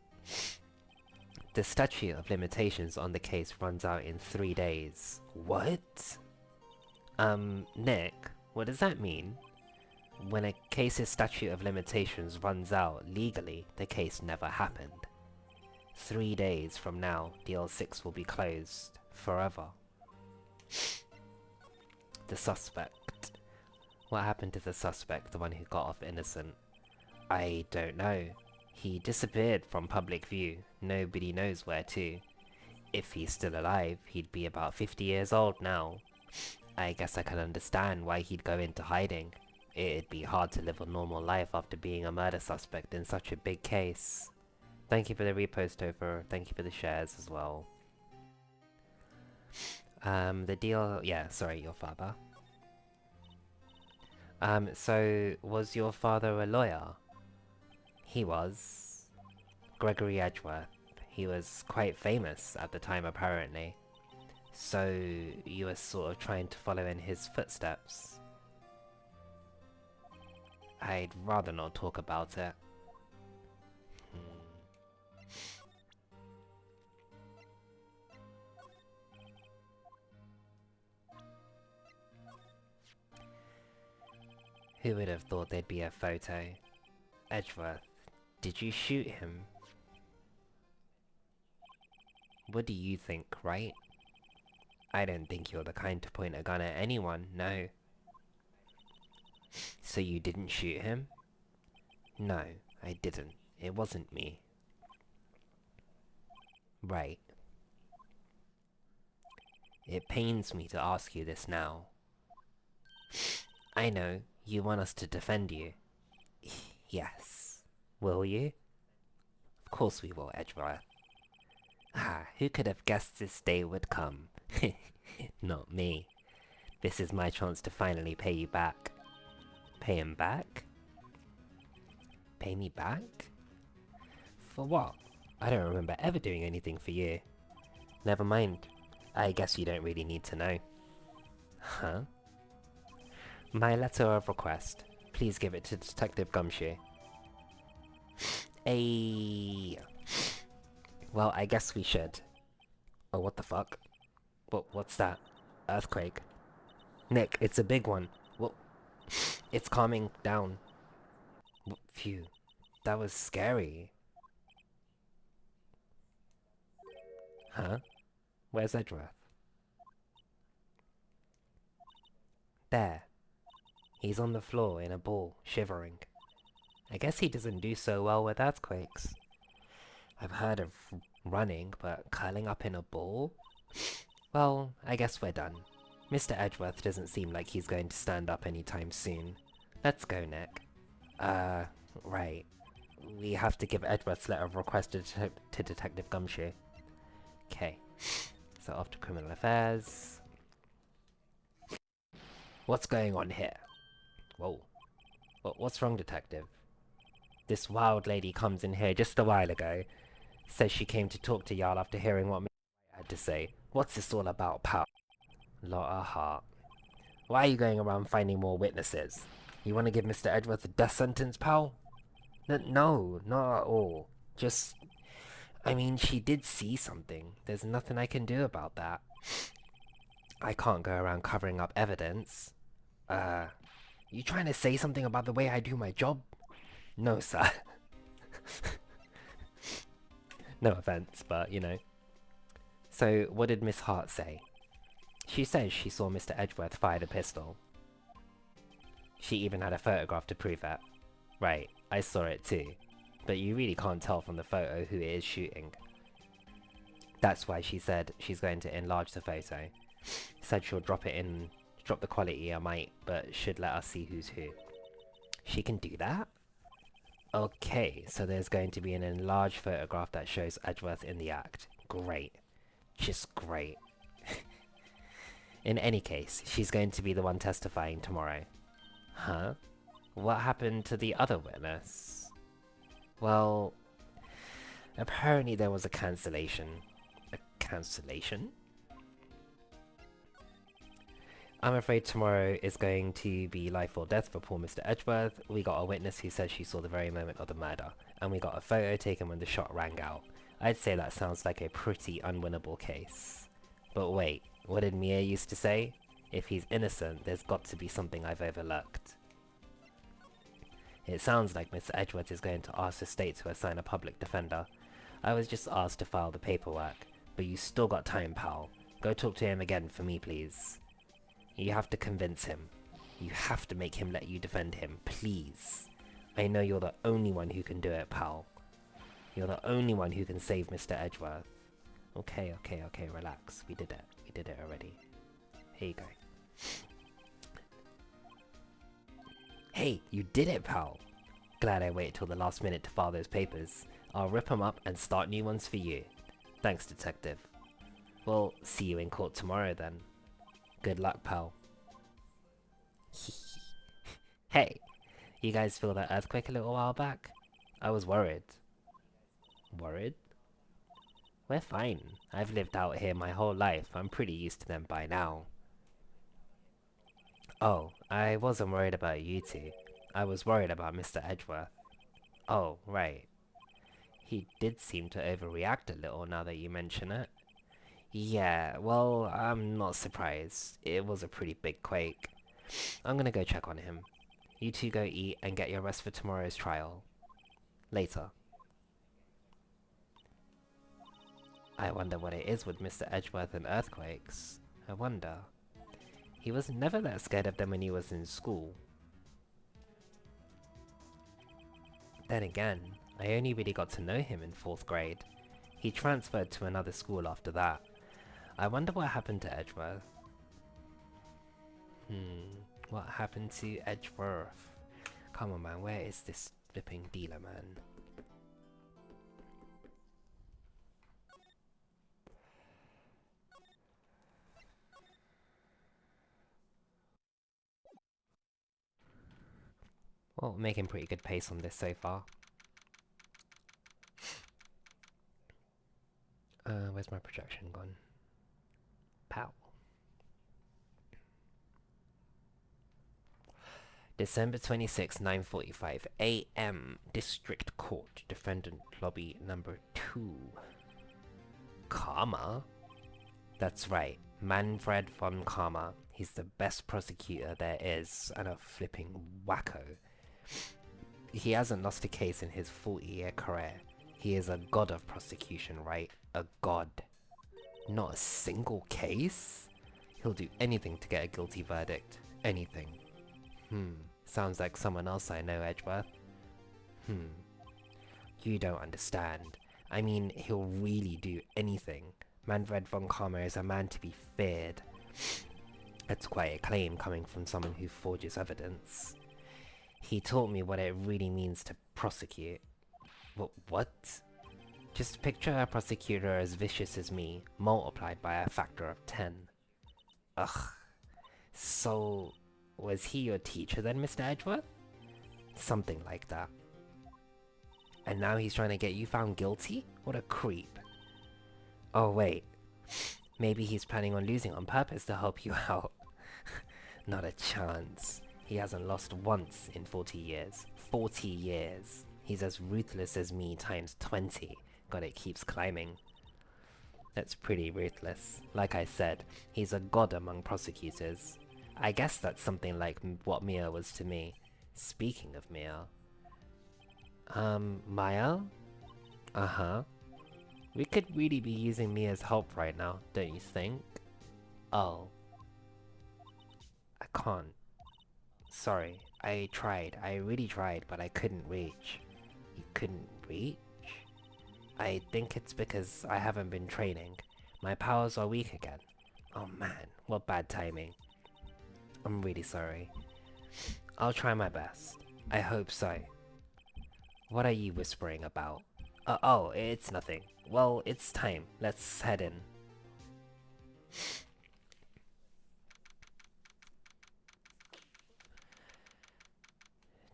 The statute of limitations on the case runs out in 3 days. What? Nick, what does that mean? When a case's statute of limitations runs out legally, the case never happened. 3 days from now, DL6 will be closed forever. The suspect. What happened to the suspect, the one who got off innocent? I don't know. He disappeared from public view. Nobody knows where to. If he's still alive, he'd be about 50 years old now. I guess I can understand why he'd go into hiding. It'd be hard to live a normal life after being a murder suspect in such a big case. Thank you for the repost, Topher. Thank you for the shares as well. The deal... Yeah, sorry, your father. So, was your father a lawyer? He was. Gregory Edgeworth. He was quite famous at the time, apparently. So, you were sort of trying to follow in his footsteps. I'd rather not talk about it. Who would have thought there'd be a photo? Edgeworth, did you shoot him? What do you think, right? I don't think you're the kind to point a gun at anyone, no. So you didn't shoot him? No, I didn't. It wasn't me. Right. It pains me to ask you this now. I know, you want us to defend you. Yes. Will you? Of course we will, Edgeworth. Ah, who could have guessed this day would come? Not me. This is my chance to finally pay you back. Pay him back? Pay me back? For what? I don't remember ever doing anything for you. Never mind. I guess you don't really need to know. Huh? My letter of request. Please give it to Detective Gumshoe. Well, I guess we should. Oh, what the fuck? What's that? Earthquake. Nick, it's a big one. Well, it's calming down. Phew. That was scary. Huh? Where's Edgeworth? There. He's on the floor in a ball, shivering. I guess he doesn't do so well with earthquakes. I've heard of running, but curling up in a ball? Well, I guess we're done. Mr. Edgeworth doesn't seem like he's going to stand up anytime soon. Let's go, Nick. Right. We have to give Edgeworth's letter of request to Detective Gumshoe. Okay. So off to Criminal Affairs. What's going on here? Whoa. What's wrong, Detective? This wild lady comes in here just a while ago. Says she came to talk to y'all after hearing what Mr. White had to say. What's this all about, pal? Lot of heart. Why are you going around finding more witnesses? You want to give Mr. Edgeworth a death sentence, pal? No, not at all. Just... I mean, she did see something. There's nothing I can do about that. I can't go around covering up evidence. You trying to say something about the way I do my job? No, sir. No offense, but, you know. So, what did Miss Hart say? She says she saw Mr. Edgeworth fire the pistol. She even had a photograph to prove that. Right, I saw it too. but you really can't tell from the photo who it is shooting. That's why she said she's going to enlarge the photo. Said she'll drop the quality a mite, but should let us see who's who. She can do that? Okay, so there's going to be an enlarged photograph that shows Edgeworth in the act. Great. Just great. In any case, she's going to be the one testifying tomorrow. Huh? What happened to the other witness? Well, apparently there was a cancellation. A cancellation? I'm afraid tomorrow is going to be life or death for poor Mr. Edgeworth. We got a witness who says she saw the very moment of the murder, and we got a photo taken when the shot rang out. I'd say that sounds like a pretty unwinnable case. But wait, what did Mia used to say? If he's innocent, there's got to be something I've overlooked. It sounds like Mr. Edgeworth is going to ask the state to assign a public defender. I was just asked to file the paperwork, but you still got time, pal. Go talk to him again for me, please. You have to convince him. You have to make him let you defend him, please. I know you're the only one who can do it, pal. You're the only one who can save Mr. Edgeworth. Okay, relax. We did it. We did it already. Here you go. Hey, you did it, pal. Glad I waited till the last minute to file those papers. I'll rip them up and start new ones for you. Thanks, detective. Well, see you in court tomorrow then. Good luck, pal. Hey, you guys feel that earthquake a little while back? I was worried. Worried? We're fine. I've lived out here my whole life. I'm pretty used to them by now. Oh, I wasn't worried about you two. I was worried about Mr. Edgeworth. Oh, right. He did seem to overreact a little now that you mention it. Yeah, well, I'm not surprised. It was a pretty big quake. I'm gonna go check on him. You two go eat and get your rest for tomorrow's trial. Later. I wonder what it is with Mr. Edgeworth and earthquakes. I wonder. He was never that scared of them when he was in school. Then again, I only really got to know him in 4th grade. He transferred to another school after that. I wonder what happened to Edgeworth. What happened to Edgeworth? Come on, man, where is this flipping dealer, man? Well, making pretty good pace on this so far. Where's my projection gone? Pow. December 26, 9:45 AM. District Court. Defendant Lobby number 2. Karma? That's right. Manfred von Karma. He's the best prosecutor there is, and a flipping wacko. He hasn't lost a case in his 40-year career. He is a god of prosecution, right? A god. Not a single case? He'll do anything to get a guilty verdict. Anything. Sounds like someone else I know, Edgeworth. You don't understand. I mean, he'll really do anything. Manfred von Karma is a man to be feared. That's quite a claim coming from someone who forges evidence. He taught me what it really means to prosecute. What? Just picture a prosecutor as vicious as me, multiplied by a factor of 10. Ugh. So, was he your teacher then, Mr. Edgeworth? Something like that. And now he's trying to get you found guilty? What a creep. Oh wait, maybe he's planning on losing on purpose to help you out. Not a chance. He hasn't lost once in 40 years. 40 years. He's as ruthless as me times 20. God, it keeps climbing. That's pretty ruthless. Like I said, he's a god among prosecutors. I guess that's something like what Mia was to me. Speaking of Mia. Maya? Uh-huh. We could really be using Mia's help right now, don't you think? Oh. I can't. Sorry, I tried. I really tried, but I couldn't reach. You couldn't reach? I think it's because I haven't been training. My powers are weak again. Oh man, what bad timing. I'm really sorry. I'll try my best. I hope so. What are you whispering about? Oh, it's nothing. Well, it's time. Let's head in.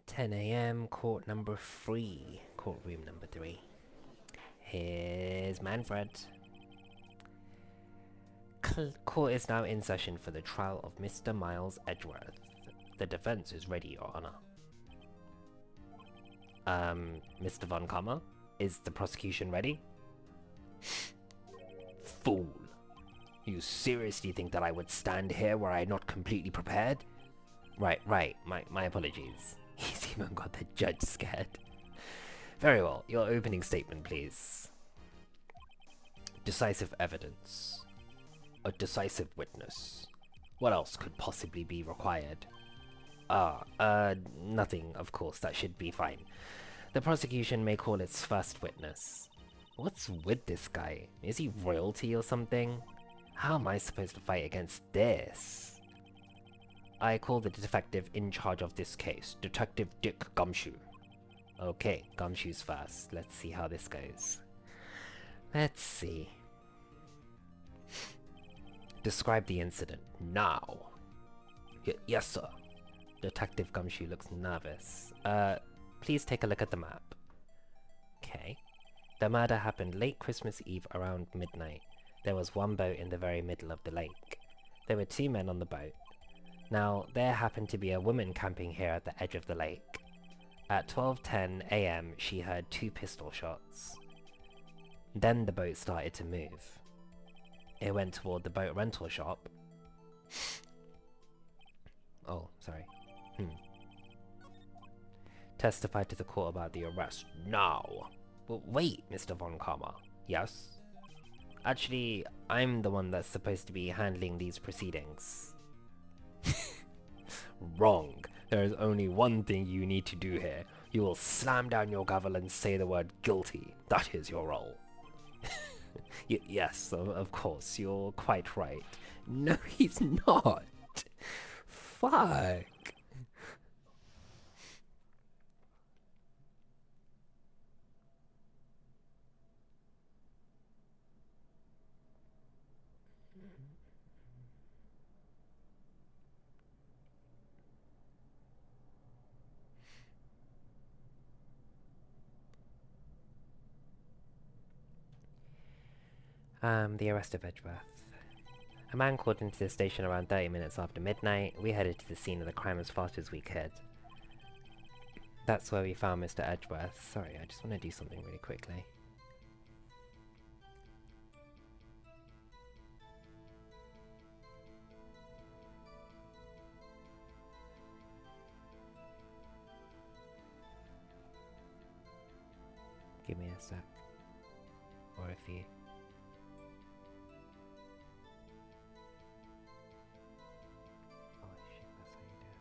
"10 a.m. court number 3. Courtroom number 3. Here's Manfred. Court is now in session for the trial of Mr. Miles Edgeworth. The defense is ready, Your Honor." Mr. Von Kammer? Is the prosecution ready? Fool! You seriously think that I would stand here were I not completely prepared? Right, my apologies. He's even got the judge scared. Very well, your opening statement, please. Decisive evidence. A decisive witness. What else could possibly be required? Nothing, of course, that should be fine. The prosecution may call its first witness. What's with this guy? Is he royalty or something? How am I supposed to fight against this? I call the detective in charge of this case, Detective Dick Gumshoe. Okay, Gumshoe's first. Let's see how this goes. Let's see. Describe the incident, now. Yes, sir. Detective Gumshoe looks nervous. Please take a look at the map. Okay. The murder happened late Christmas Eve around midnight. There was one boat in the very middle of the lake. There were 2 men on the boat. Now, there happened to be a woman camping here at the edge of the lake. At 12:10 a.m., she heard 2 pistol shots. Then the boat started to move. It went toward the boat rental shop. Oh, sorry. Testified to the court about the arrest, now. Well, wait, Mr. Von Kammer. Yes? Actually, I'm the one that's supposed to be handling these proceedings. Wrong. There is only one thing you need to do here. You will slam down your gavel and say the word guilty. That is your role. Yes, of course, you're quite right. No, he's not. Fuck. The arrest of Edgeworth. A man called into the station around 30 minutes after midnight. We headed to the scene of the crime as fast as we could. That's where we found Mr. Edgeworth. Sorry, I just want to do something really quickly. Give me a sec. Or a few. Oh shit, that's how you do it.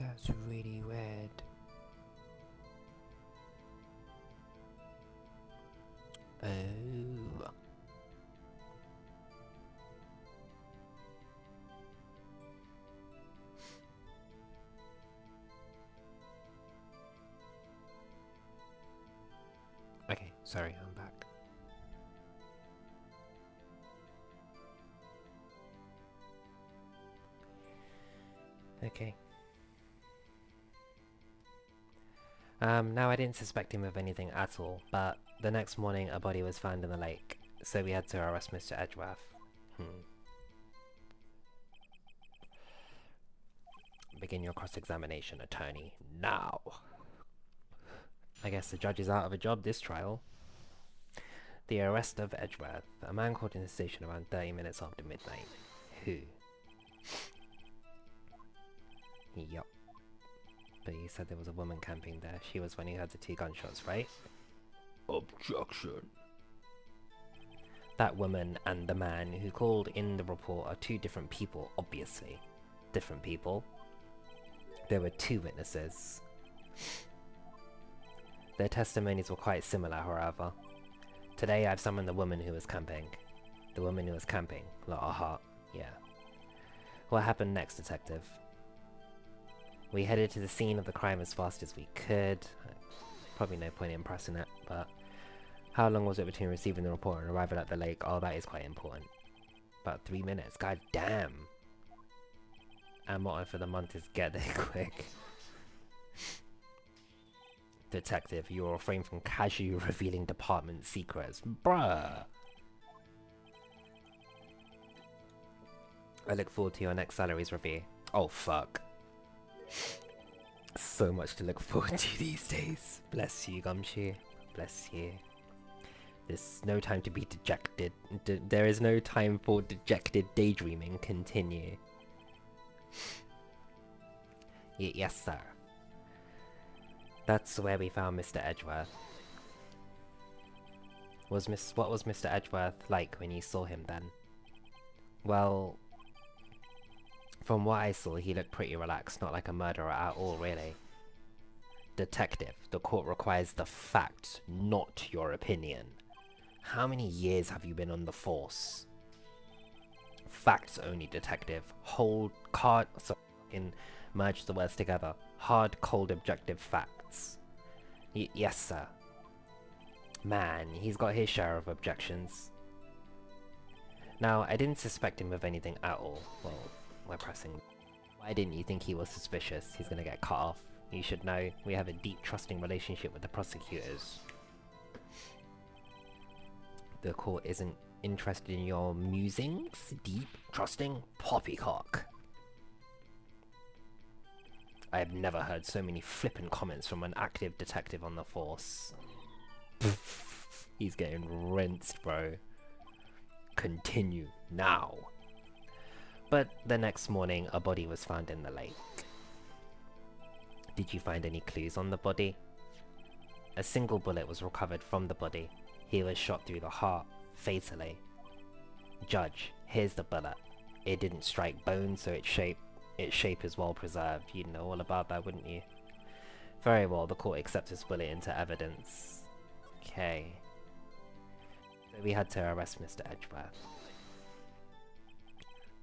That's really weird. Oh. Okay, sorry, I'm back. Okay. Now I didn't suspect him of anything at all, but the next morning a body was found in the lake, so we had to arrest Mr. Edgeworth. Begin your cross-examination, attorney, now! I guess the judge is out of a job this trial. The arrest of Edgeworth. A man called in the station around 30 minutes after midnight. Who? Yup. But you said there was a woman camping there. She was when you heard the 2 gunshots, right? Objection. That woman and the man who called in the report are 2 different people, obviously. Different people. There were 2 witnesses. Their testimonies were quite similar, however. Today I've summoned the woman who was camping. The woman who was camping. Lot of heart. Yeah. What happened next, detective? We headed to the scene of the crime as fast as we could. Probably no point in pressing it, but... How long was it between receiving the report and arriving at the lake? Oh, that is quite important. About 3 minutes. God damn! Our motto for the month is get there quick. Detective, you will refrain from casually revealing department secrets. Bruh! I look forward to your next salaries review. Oh, fuck. So much to look forward to these days. Bless you, Gumshoe. Bless you. There's no time to be dejected. There is no time for dejected daydreaming. Continue. Yes, sir. That's where we found Mr. Edgeworth. What was Mr. Edgeworth like when you saw him then? Well, from what I saw, he looked pretty relaxed, not like a murderer at all, really. Detective, the court requires the facts, not your opinion. How many years have you been on the force? Facts only, detective. Merge the words together. Hard, cold, objective facts. Yes, sir. Man, he's got his share of objections. Now, I didn't suspect him of anything at all. Well, we're pressing. Why didn't you think he was suspicious? He's gonna get cut off. You should know, we have a deep, trusting relationship with the prosecutors. The court isn't interested in your musings? Deep, trusting, poppycock. I have never heard so many flippant comments from an active detective on the force. He's getting rinsed, bro. Continue now. But the next morning, a body was found in the lake. Did you find any clues on the body? A single bullet was recovered from the body. He was shot through the heart, fatally. Judge, here's the bullet. It didn't strike bone, so its shape is well preserved. You'd know all about that, wouldn't you? Very well, the court accepts this bullet into evidence. Okay. So we had to arrest Mr. Edgeworth.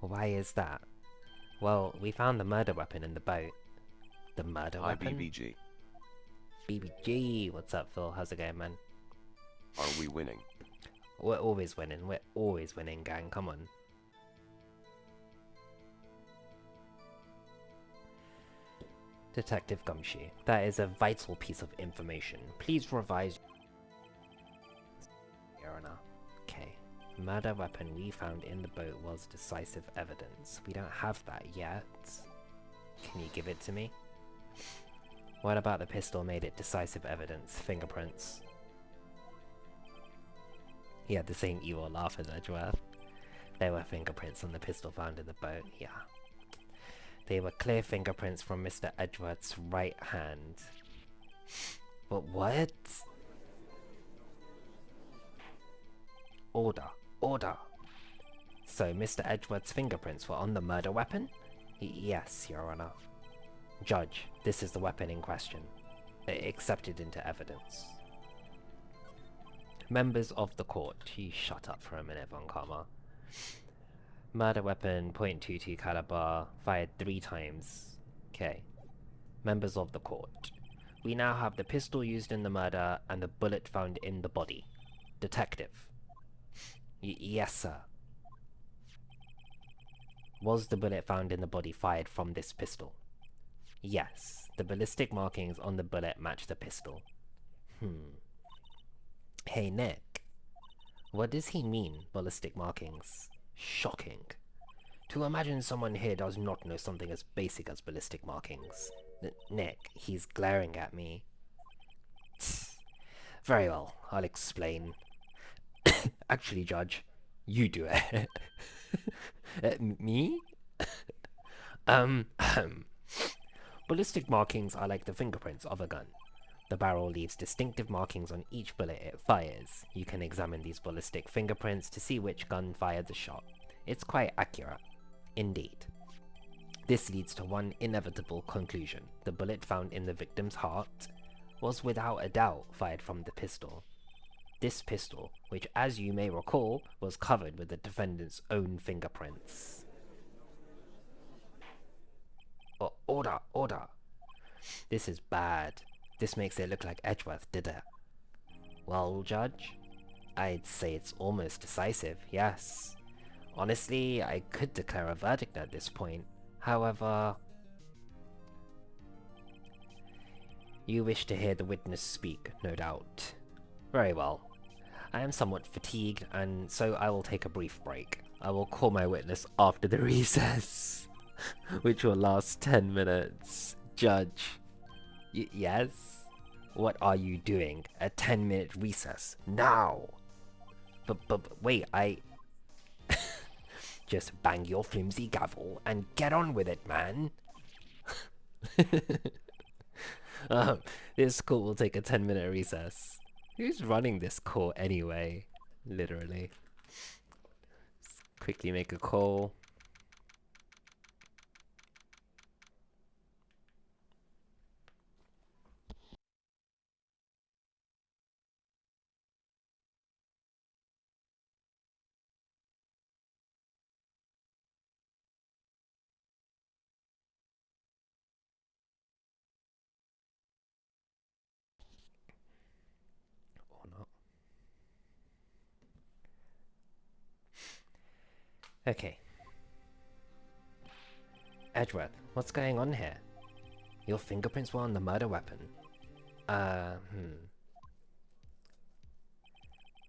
Why is that? Well, we found the murder weapon in the boat. The murder weapon? Hi BBG. BBG, what's up, Phil? How's it going, man? Are we winning? We're always winning. We're always winning, gang. Come on. Detective Gumshoe, that is a vital piece of information. Please revise. Okay. Murder weapon we found in the boat was decisive evidence. We don't have that yet. Can you give it to me? What about the pistol made it decisive evidence? Fingerprints. He had the same evil laugh as Edgeworth. There were fingerprints on the pistol found in the boat, yeah. They were clear fingerprints from Mr. Edgeworth's right hand. But what? Order. Order. So Mr. Edgeworth's fingerprints were on the murder weapon? Yes, Your Honor. Judge, this is the weapon in question. Accepted into evidence. Members of the court. You shut up for a minute, Von Karma. Murder weapon, .22 caliber, fired 3 times. Okay. Members of the court. We now have the pistol used in the murder and the bullet found in the body. Detective. Yes, sir. Was the bullet found in the body fired from this pistol? Yes. The ballistic markings on the bullet match the pistol. Hey, Nick. What does he mean, ballistic markings? Shocking. To imagine someone here does not know something as basic as ballistic markings. Nick, he's glaring at me. Very well, I'll explain. Actually, Judge, you do it. Me? Ahem. Ballistic markings are like the fingerprints of a gun. The barrel leaves distinctive markings on each bullet it fires. You can examine these ballistic fingerprints to see which gun fired the shot. It's quite accurate. Indeed. This leads to one inevitable conclusion. The bullet found in the victim's heart was without a doubt fired from the pistol. This pistol, which as you may recall, was covered with the defendant's own fingerprints. Order, order. This is bad. This makes it look like Edgeworth did it. Well, Judge, I'd say it's almost decisive, yes. Honestly, I could declare a verdict at this point. However, you wish to hear the witness speak, no doubt. Very well. I am somewhat fatigued, and so I will take a brief break. I will call my witness after the recess, which will last 10 minutes. Judge. Yes? What are you doing? A 10-minute recess. Now! But wait, Just bang your flimsy gavel and get on with it, man. This court will take a 10-minute recess. Who's running this court anyway? Literally. Let's quickly make a call. Or not. Okay. Edgeworth, what's going on here? Your fingerprints were on the murder weapon.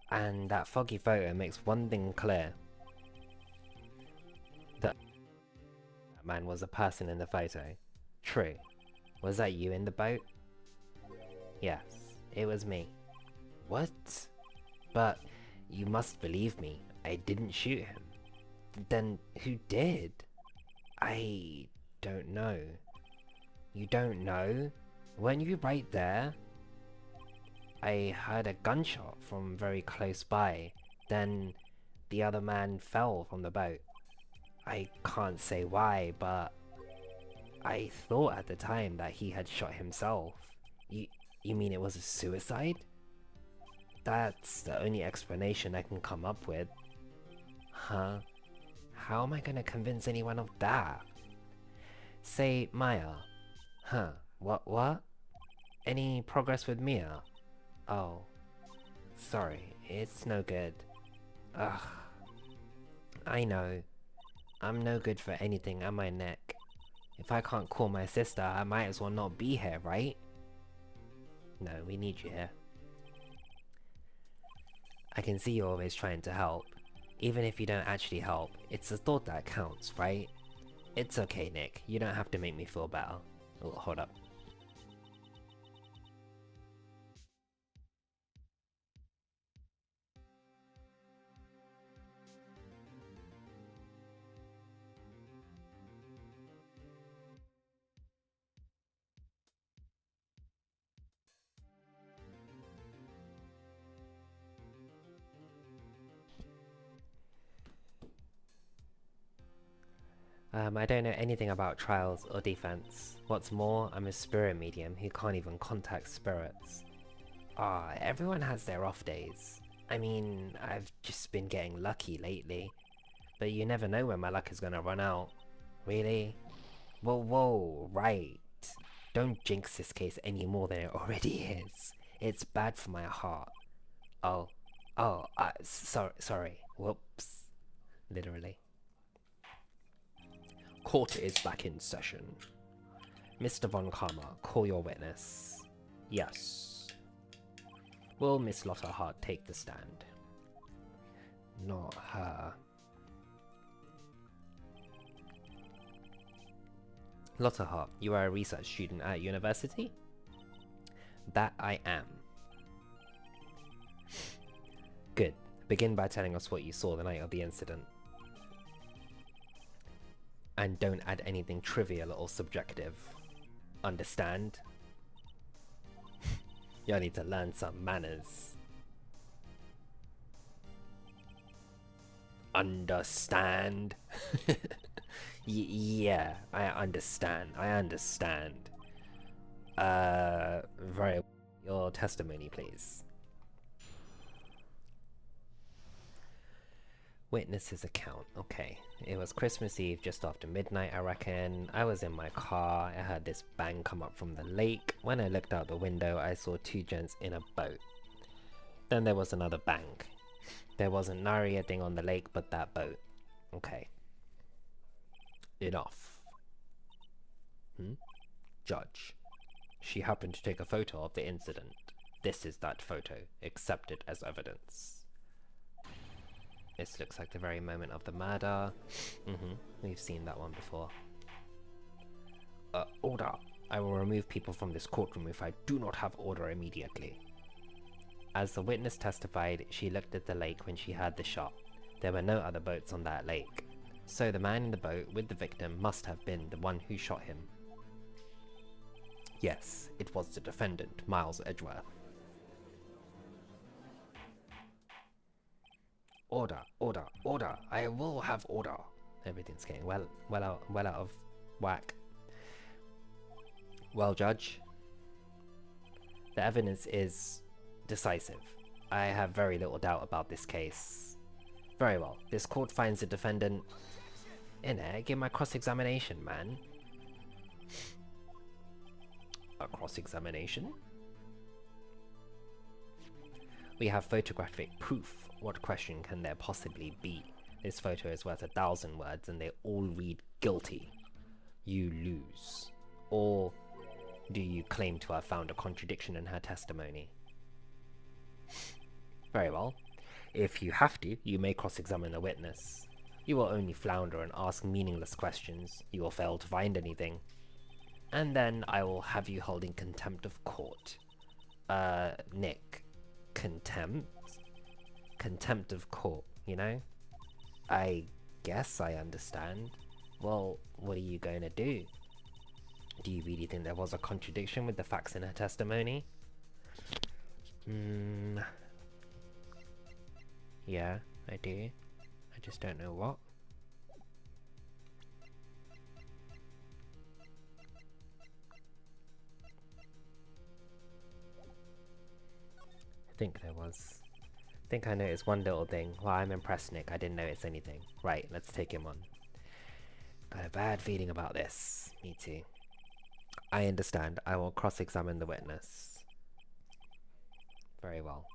And that foggy photo makes one thing clear. That man was a person in the photo. True. Was that you in the boat? Yes, it was me. What? But you must believe me. I didn't shoot him. Then who did? I don't know. You don't know? Weren't you right there? I heard a gunshot from very close by. Then the other man fell from the boat. I can't say why, but I thought at the time that he had shot himself. You mean it was a suicide? That's the only explanation I can come up with. Huh? How am I gonna convince anyone of that? Say, Maya. Huh? What? Any progress with Mia? Oh. Sorry, it's no good. Ugh. I know. I'm no good for anything, am I, Nick? If I can't call my sister, I might as well not be here, right? No, we need you here. I can see you're always trying to help. Even if you don't actually help, it's the thought that counts, right? It's okay, Nick. You don't have to make me feel better. Oh, hold up. I don't know anything about trials or defense. What's more, I'm a spirit medium who can't even contact spirits. Everyone has their off days. I mean, I've just been getting lucky lately. But you never know when my luck is gonna run out. Really? Whoa, right. Don't jinx this case any more than it already is. It's bad for my heart. Sorry. Whoops. Literally. Court is back in session. Mr. Von Karma, call your witness. Yes. Will Miss Lotterheart take the stand? Not her. Lotterheart, you are a research student at university? That I am. Good. Begin by telling us what you saw the night of the incident. And don't add anything trivial or subjective. Understand? You'll need to learn some manners. Understand? Yeah, I understand. Very well. Your testimony, please. Witness's account. Okay. It was Christmas Eve, just after midnight, I reckon. I was in my car. I heard this bang come up from the lake. When I looked out the window, I saw two gents in a boat. Then there was another bang. There wasn't nary a thing on the lake but that boat. Okay. Enough. Judge. She happened to take a photo of the incident. This is that photo. Accept it as evidence. This looks like the very moment of the murder. We've seen that one before. Order. I will remove people from this courtroom if I do not have order immediately. As the witness testified, she looked at the lake when she heard the shot. There were no other boats on that lake. So the man in the boat with the victim must have been the one who shot him. Yes, it was the defendant, Miles Edgeworth. Order, order, order. I will have order. Everything's getting well out of whack. Well, Judge, the evidence is decisive. I have very little doubt about this case. Very well. This court finds the defendant in there. Give my cross-examination, man. A cross-examination? We have photographic proof. What question can there possibly be? This photo is worth 1,000 words and they all read guilty. You lose. Or do you claim to have found a contradiction in her testimony? Very well. If you have to, you may cross-examine the witness. You will only flounder and ask meaningless questions. You will fail to find anything. And then I will have you held in contempt of court. Nick. Contempt? Contempt of court, you know? I guess I understand. Well, what are you going to do? Do you really think there was a contradiction with the facts in her testimony? Yeah, I do. I just don't know what. I think there was. I think I noticed one little thing. Well, I'm impressed, Nick. I didn't notice anything. Right, let's take him on. Got a bad feeling about this. Me too. I understand. I will cross-examine the witness. Very well.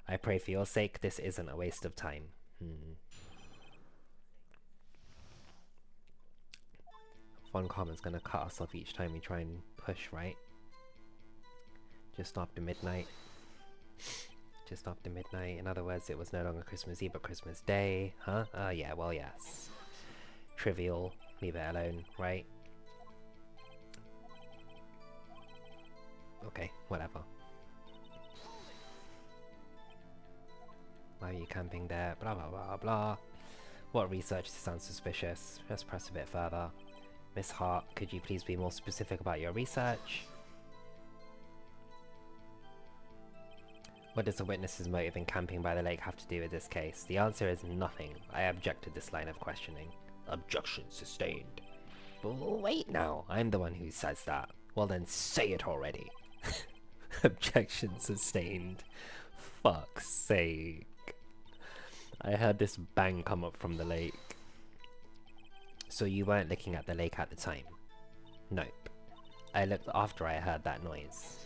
I pray for your sake this isn't a waste of time. One comment's gonna cut us off each time we try and push, right? Just after midnight. Just after midnight. In other words, it was no longer Christmas Eve but Christmas Day. Huh? Yeah, well, yes. Trivial. Leave it alone, right? Okay, whatever. Why are you camping there? Blah blah blah blah. What research sounds suspicious? Let's press a bit further. Miss Hart, could you please be more specific about your research? What does the witness's motive in camping by the lake have to do with this case? The answer is nothing. I object to this line of questioning. Objection sustained. But wait now, I'm the one who says that. Well then say it already. Objection sustained. Fuck's sake. I heard this bang come up from the lake. So you weren't looking at the lake at the time? Nope. I looked after I heard that noise.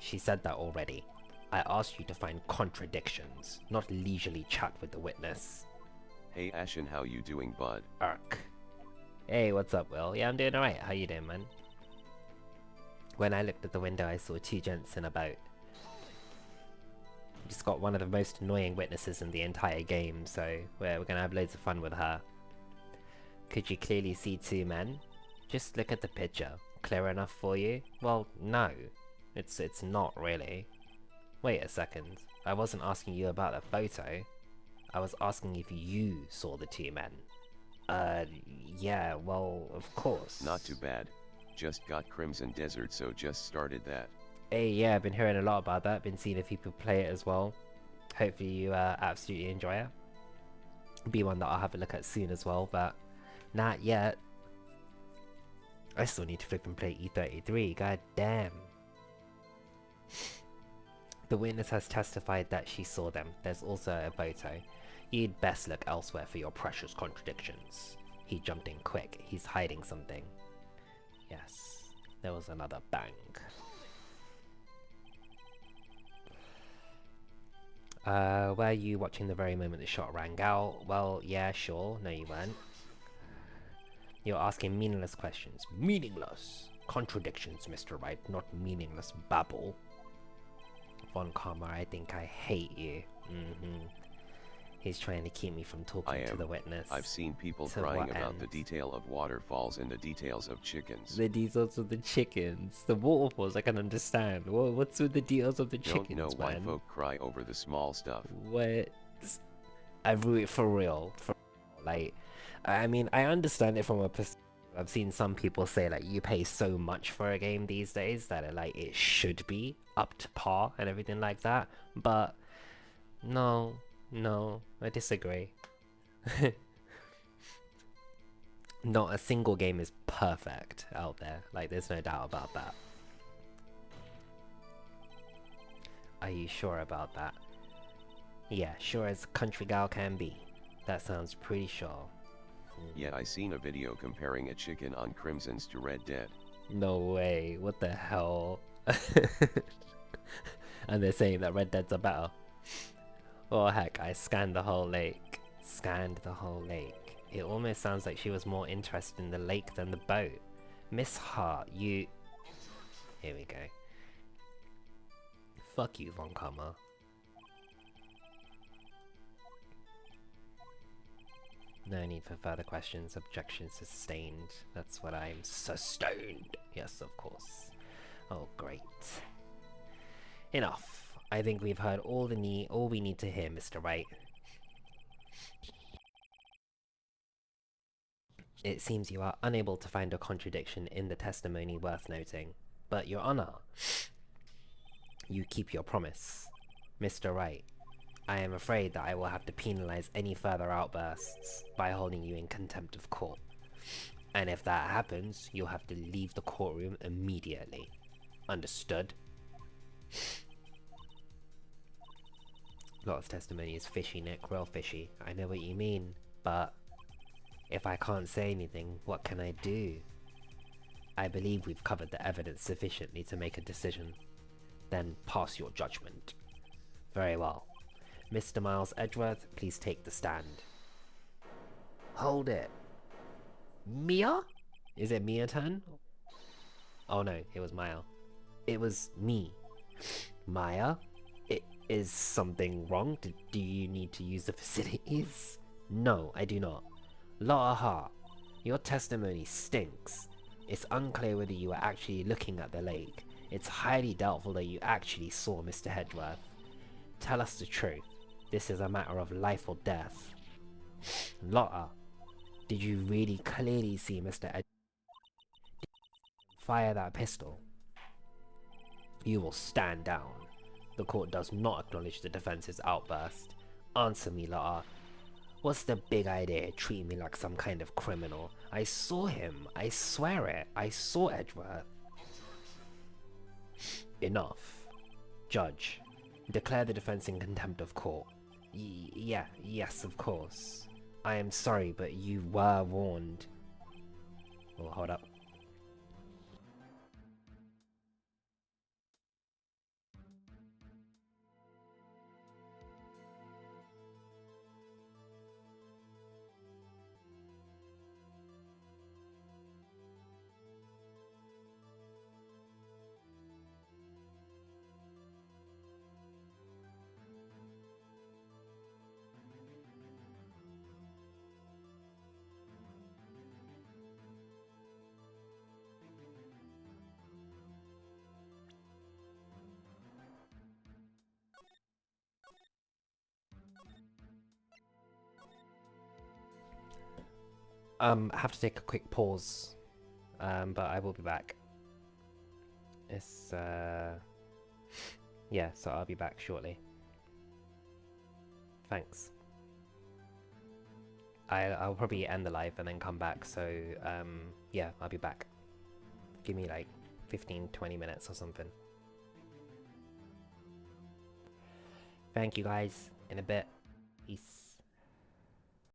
She said that already. I asked you to find contradictions, not leisurely chat with the witness. Hey Ashen, how you doing, bud? Ark. Hey, what's up, Will? Yeah, I'm doing alright. How you doing, man? When I looked at the window, I saw two gents in a boat. Just got one of the most annoying witnesses in the entire game, so we're gonna have loads of fun with her. Could you clearly see two men? Just look at the picture. Clear enough for you? Well, no. It's not really. Wait a second. I wasn't asking you about the photo. I was asking if you saw the two men. Yeah, well, of course. Not too bad. Just got Crimson Desert, so just started that. Hey, yeah, I've been hearing a lot about that. Been seeing if people play it as well. Hopefully you absolutely enjoy it. Be one that I'll have a look at soon as well, but not yet. I still need to flip and play E33, god damn. The witness has testified that she saw them. There's also a photo. You'd best look elsewhere for your precious contradictions. He jumped in quick. He's hiding something. Yes, there was another bang. Were you watching the very moment the shot rang out? Well, yeah, sure. No, you weren't. You're asking meaningless questions. Meaningless! Contradictions, Mr. Wright, not meaningless babble. Von Karma, I think I hate you. He's trying to keep me from talking to the witness. I've seen people To crying what about end? the detail of waterfalls and the details of chickens. The details of the chickens. The waterfalls I can understand. What's with the details of the Don't chickens, know why man? folk cry over the small stuff. What? I root for real. Like, I mean, I understand it from a perspective. I've seen some people say like you pay so much for a game these days that it should be up to par and everything like that. But no, I disagree. Not a single game is perfect out there. Like, there's no doubt about that. Are you sure about that? Yeah, sure as country gal can be. That sounds pretty sure. Yeah, I seen a video comparing a chicken on Crimson's to Red Dead. No way, what the hell? And they're saying that Red Dead's are better. Oh heck, I scanned the whole lake. Scanned the whole lake. It almost sounds like she was more interested in the lake than the boat. Miss Hart, you... Here we go. Fuck you, Von Karma. No need for further questions. Objection sustained. That's what I'm sustained. Yes, of course. Oh, great. Enough. I think we've heard all we need to hear, Mr. Wright. It seems you are unable to find a contradiction in the testimony worth noting. But, Your Honor, you keep your promise. Mr. Wright, I am afraid that I will have to penalize any further outbursts by holding you in contempt of court. And if that happens, you'll have to leave the courtroom immediately. Understood? A lot of testimony is fishy, Nick, real fishy. I know what you mean, but if I can't say anything, what can I do? I believe we've covered the evidence sufficiently to make a decision. Then pass your judgment. Very well. Mr. Miles Edgeworth, please take the stand. Hold it. Mia? Is it Mia turn? Oh no, it was Maya. It was me. Maya? Is something wrong? Do you need to use the facilities? No, I do not. Lotta Hart, your testimony stinks. It's unclear whether you were actually looking at the lake. It's highly doubtful that you actually saw Mr. Edgeworth. Tell us the truth. This is a matter of life or death. Lotta, did you really clearly see Mr. Edgeworth fire that pistol? You will stand down. The court does not acknowledge the defense's outburst. Answer me, Lotta. What's the big idea treating me like some kind of criminal? I saw him. I swear it. I saw Edgeworth. Enough. Judge, declare the defense in contempt of court. Yes, of course. I am sorry, but you were warned. Oh, hold up. I have to take a quick pause. But I will be back. It's yeah, so I'll be back shortly. Thanks. I'll probably end the live and then come back, so yeah, I'll be back. Give me like 15-20 minutes or something. Thank you guys, in a bit. Peace.